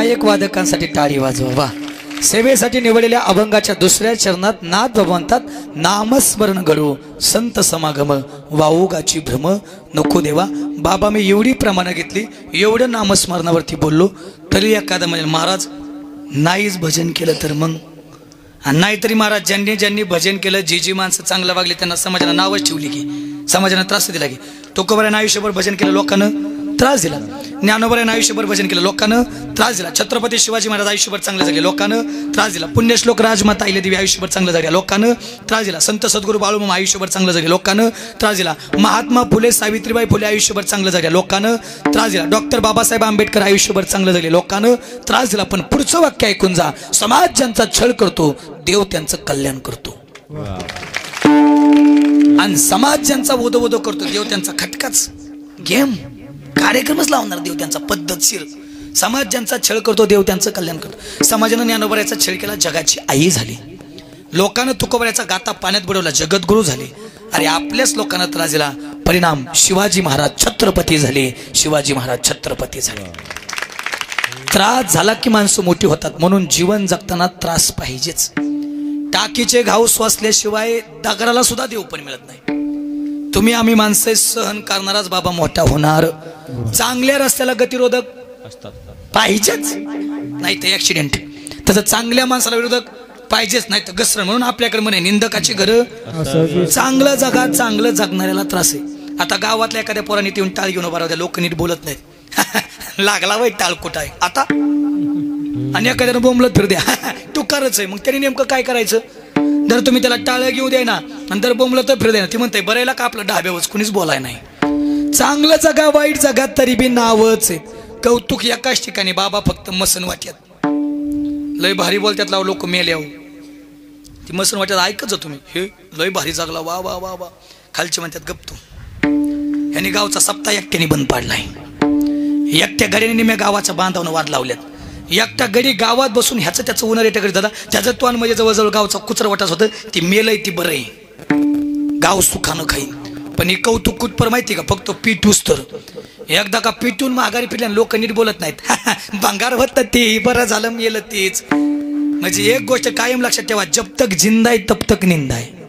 गायक वादकांसाठी टाळी वाजवा. वा. सेवेसाठी निवडलेल्या अभंगाच्या दुसऱ्या चरणात नाद म्हणतात, नामस्मरण घडो संत समागम वाऊगाची भ्रम नको देवा. बाबा मी एवढी प्रमाणं घेतली, एवढं नामस्मरणावरती बोललो तरी एखादा म्हणजे महाराज नाहीच भजन केलं तर मग, आणि नाहीतरी महाराज ज्यांनी ज्यांनी भजन केलं, जी माणसं चांगलं वागली त्यांना समाजाला नावच ठेवली की, समाजाने त्रास दिला की. तुकोबारायनं आयुष्यभर भजन केलं, लोकांना त्रास दिला. ज्ञानोबारायनं आयुष्यभर भजन केलं, लोकांना त्रास दिला. छत्रपती शिवाजी महाराज आयुष्यभर चांगले जगले, लोकांना त्रास दिला. पुण्यश्लोक राजमाता अहिल्यादेवी आयुष्यभर चांगलं जगल्या, लोकांना त्रास दिला. संत सद्गुरू बाळूमामा आयुष्यभर चांगलं जगले, लोकांना त्रास दिला. महात्मा फुले सावित्रीबाई फुले आयुष्यभर चांगलं जगल्या, लोकांना त्रास दिला. डॉक्टर बाबासाहेब आंबेडकर आयुष्यभर चांगलं जगले, लोकांना त्रास दिला. पण पुढचं वाक्य ऐकून जा, समाज ज्यांचा छळ करतो देव त्यांचं कल्याण करतो, आणि समाज ज्यांचा वोदो करतो देव त्यांचा खटकाच गेम कार्यक्रमच लावणार देव त्यांचा पद्धतशीर. समाज ज्यांचा छळ करतो देव त्यांचं कल्याण करतो. समाजानं ज्ञानोबारायचा छळ केला, जगाची आई झाली. लोकांना तुकोबारायचा गाता पाण्यात बुडवला, जगद्गुरु झाले. अरे आपल्याच लोकांना त्रास दिला, परिणाम शिवाजी महाराज छत्रपती झाले, शिवाजी महाराज छत्रपती झाले. त्रास झाला की माणसं मोठी होतात, म्हणून जीवन जगताना त्रास पाहिजेच. टाकीचे घाव स्वासल्याशिवाय दगडाला सुद्धा देव पण मिळत नाही. तुम्ही आम्ही माणसं सहन करणाराच बाबा मोठा होणार. चांगल्या रस्त्याला गतिरोधक पाहिजेच, नाही तर ऍक्सिडेंट. तसं चांगल्या माणसाला विरोधक पाहिजेच, नाही तर घसरण. म्हणून आपल्याकडे म्हणे निंदकाची घरं. चांगलं जगा, चांगलं जगणाऱ्याला त्रास आहे. आता गावातल्या एखाद्या पोराने येऊन टाळ घेऊन उभा राहत्या, लोक नीट बोलत नाहीत. लागला वाईट टाळ कुठं आहे आता, आणि एखाद्यानं बोंबलत फिर द्या टुकारच आहे. मग त्यांनी नेमकं काय करायचं? जर तुम्ही त्याला टाळ घेऊ द्या ना, नंतर बोंबलं तर फिर द्या ना, ती म्हणते बरायला का आपलं ढाब्यावरच कुणीच बोलाय नाही. चांगलं जगा वाईट जगात तरी बी नावच आहे. कौतुक एकाच ठिकाणी, बाबा फक्त मसन वाट्यात लय भारी बोलतात लाव, लोक मेले आहो. ती मसन वाट्यात ऐकच तुम्ही, हे लय भारी जगला, वा वा वा वा. खालचे म्हणतात गप्तू, यांनी गावचा सप्ताह एकट्याने बंद पाडलाय. एकट्या गाडीने निम्या गावाच्या बांधावनं वाद लावल्यात. एकटा गडी गावात बसून ह्याचं त्याचं उन्हाळी करीत दादा, त्याचं तो म्हणजे जवळजवळ गावचा कुचरा वाटाच होतं. ती मेलय ती बरं आहे, गाव सुखानं खाईन. पण हे कौतुक कुठपर माहिती का? फक्त पिटूस तर एकदा का पिटून माघारी फिरल्या लोक नीट बोलत नाहीत. भंगार होत ते बरं झालं मेलं तेच. म्हणजे एक गोष्ट कायम लक्षात ठेवा, जब तक जिंदा आहे तब तक निंदा आहे.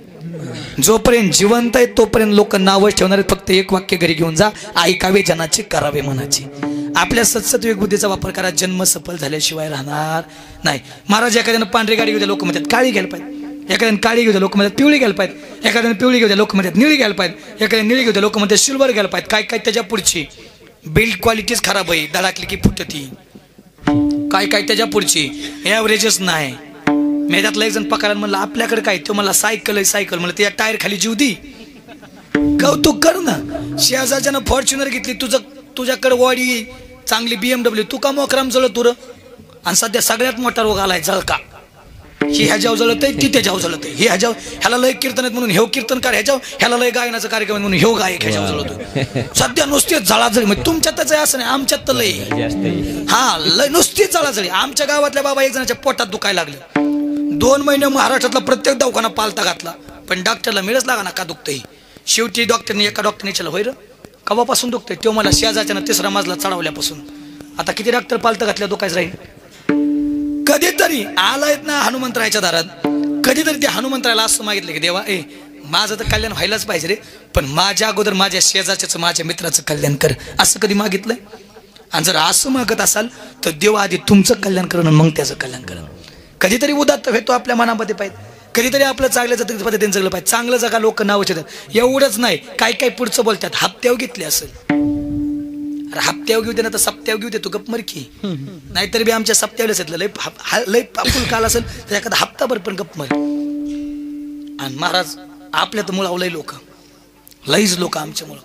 जोपर्यंत जिवंत आहे तोपर्यंत लोक नावच ठेवणार आहेत. फक्त एक वाक्य घरी घेऊन जा, ऐकावे जनाचे करावे मनाचे. आपल्या सत्सत विवेकबुद्धीचा वापर करा, जन्म सफल झाल्याशिवाय राहणार नाही. महाराज एखाद्यानं पांढरी गाडी घेऊ द्या, लोक म्हणतात काळी घ्यायला पाहिजे. एखाद्यानं काळी घेऊ द्या, लोक म्हणतात पिवळी घ्यायला पाहिजे. एखाद्यानं पिवळी घेऊ द्या, लोक म्हणतात निळी घ्यायला पाहिजे. एखाद्याने निळी घेऊ द्या, लोक म्हणतात सिल्वर घ्यायला पाहिजे. काय काय त्याच्या पुढची बिल्ड क्वालिटीच खराब आहे, धडाकली की फुटती. काय काय त्याच्या पुढची ॲव्हरेजच नाही. मेदातला एक जण पकडला, म्हणलं आपल्याकडे काय? तो मला सायकल आहे, सायकल. म्हणलं त्या टायर खाली जीव दी, कौतुक कर ना. शेजारच्यानं फॉर्च्युनर घेतली, तुझ्याकडे वाडी चांगली BMW, तू का मोकराम जळत तुर. आणि सध्या सगळ्यात मोठा रोग आलाय जळका. ही ह्याच्यावर जळत आहे, ती त्याच्यावर जळत आहे. हे ह्याला लय कीर्तन आहेत म्हणून हेव कीर्तनकार ह्याच्यावर, ह्याला लय गायनाचा कार्यक्रम म्हणून हेव गायक ह्याच्यावर जळतोय. सध्या नुसती जळाजळी. म्हणजे तुमच्यातच आहे असं नाही, आमच्यात तर लय. हा लय नुसती जळाजळी. आमच्या गावातल्या बाबा एक जणाच्या पोटात दुखायला लागलं. 2 महिने महाराष्ट्रातला प्रत्येक दवाखाना पालता घातला, पण डॉक्टरला मिळच लागा ना का दुखतंय. शेवटी एका डॉक्टरने चला होय र कवापासून दुखतंय. तो मला शेजारच्या 3रा मजला चढवल्यापासून. आता किती डॉक्टर पालता घातल्या दुखायच राहील. कधीतरी आलायत ना हनुमंतरायच्या दारात, कधीतरी ते हनुमंतरायला असं मागितलं की देवा माझं तर कल्याण व्हायलाच पाहिजे रे, पण माझ्या अगोदर माझ्या शेजारच्याच माझ्या मित्राचं कल्याण कर. असं कधी मागितलंय? आणि जर असं मागत असाल तर देव आधी तुमचं कल्याण करणं मग त्याचं कल्याण करणं. कधीतरी उदात्त भेटतो आपल्या मनामध्ये पाहिजे, कधीतरी आपलं चांगलं जातं पद्धतीने जगलं पाहिजे. चांगलं जगा लोक नाव ठेवतात. एवढंच नाही, काय काय पुढचं बोलतात. हप्त्यावर घेतले असेल, अरे हप्त्यावर घेऊ दे ना तर सप्त्यावर घेऊ दे, तू गप मरकी. नाहीतरी बी आमच्या सप्त्यावरच येतलं लय फुल काल असेल तर एखादा हप्ताभर पण गप मर. आणि महाराज आपल्या तर मुळाव लय लोक, लईच लोक आमच्यामुळं.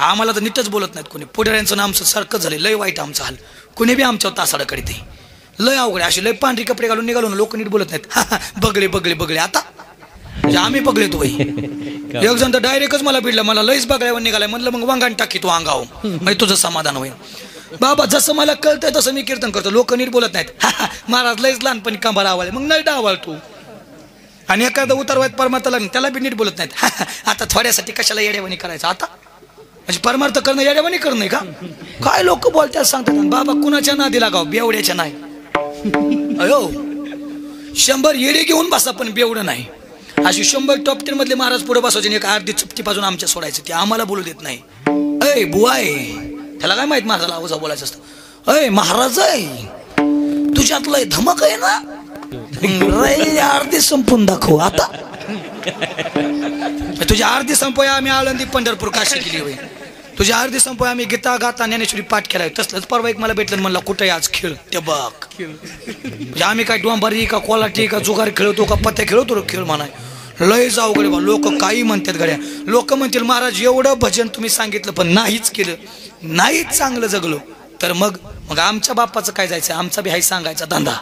आम्हाला तर नीटच बोलत नाहीत कोणी. पुढाऱ्यांचं नाम सारखं झालं, लय वाईट आमचा हाल. कोणी बी आमच्यावर तासाडा करीत लय अवघड. अशी लय पांढरी कपडे घालून निघालो ना, लोक नीट बोलत नाहीत. बगळे बगळे बगळे. आता आम्ही बगळे तो बाई. एक जण तर डायरेक्टच मला भिडला, मला लईच बगळ्यावर निघालाय. म्हणलं मग वांगाण टाकी तू अंगाव, म्हणजे तुझं समाधान होईल. बाबा जसं मला कळतंय तसं मी कीर्तन करतो, लोक नीट बोलत नाहीत. महाराज लईच लहानपणी कंबार आवाळे, मग नाही डावाळ तू. आणि एखादं उतरवायत परमात्ता लागेल त्याला बी नीट बोलत नाहीत. आता थोड्यासाठी कशाला येड्यावानी करायचं. आता म्हणजे परमार्थ करणं येड्यावानी करणं नाही का? काय लोक बोलतात सांगतात बाबा कुणाच्या नादी लागाव बेवड्याच्या नाही. अयो 100 येडे घेऊन बसा पण बेवडं नाही. अशी 100 टॉप 10 मधले महाराज पुढे बसवायचे आणि एक अर्धी चपटी पाजून आमच्या सोडायचं. ते आम्हाला बोलू देत नाही. अय बुवाय त्याला काय माहित महाराजाला आवाज बोलायचं असतं. अय महाराज आहे तुझ्यातलं धमक आहे ना अर्धी संपून दाखव आता. तुझ्या अर्धी संपवया आम्ही आळंदी पंढरपूर काशी केली होय. तुझ्या अर्धी संपवया आम्ही गीता गाता ज्ञानेश्वरी पाठ केलाय. तसलंच परवा एक मला भेटलं म्हणला कुठे आज खेळ ते बघ. म्हणजे आम्ही काय डोंबारी का कोलाटी का जुगार खेळतो का पत्त्या खेळतो खेळ म्हणाय. लय जाऊ गडे बा. लोक काही म्हणतात गड्या. लोक म्हणतील महाराज एवढं भजन तुम्ही सांगितलं पण नाहीच केलं नाहीच चांगलं जगलो तर मग आमच्या बाप्पाचं काय जायचं. आमचा बी हाय सांगायचा धंदा.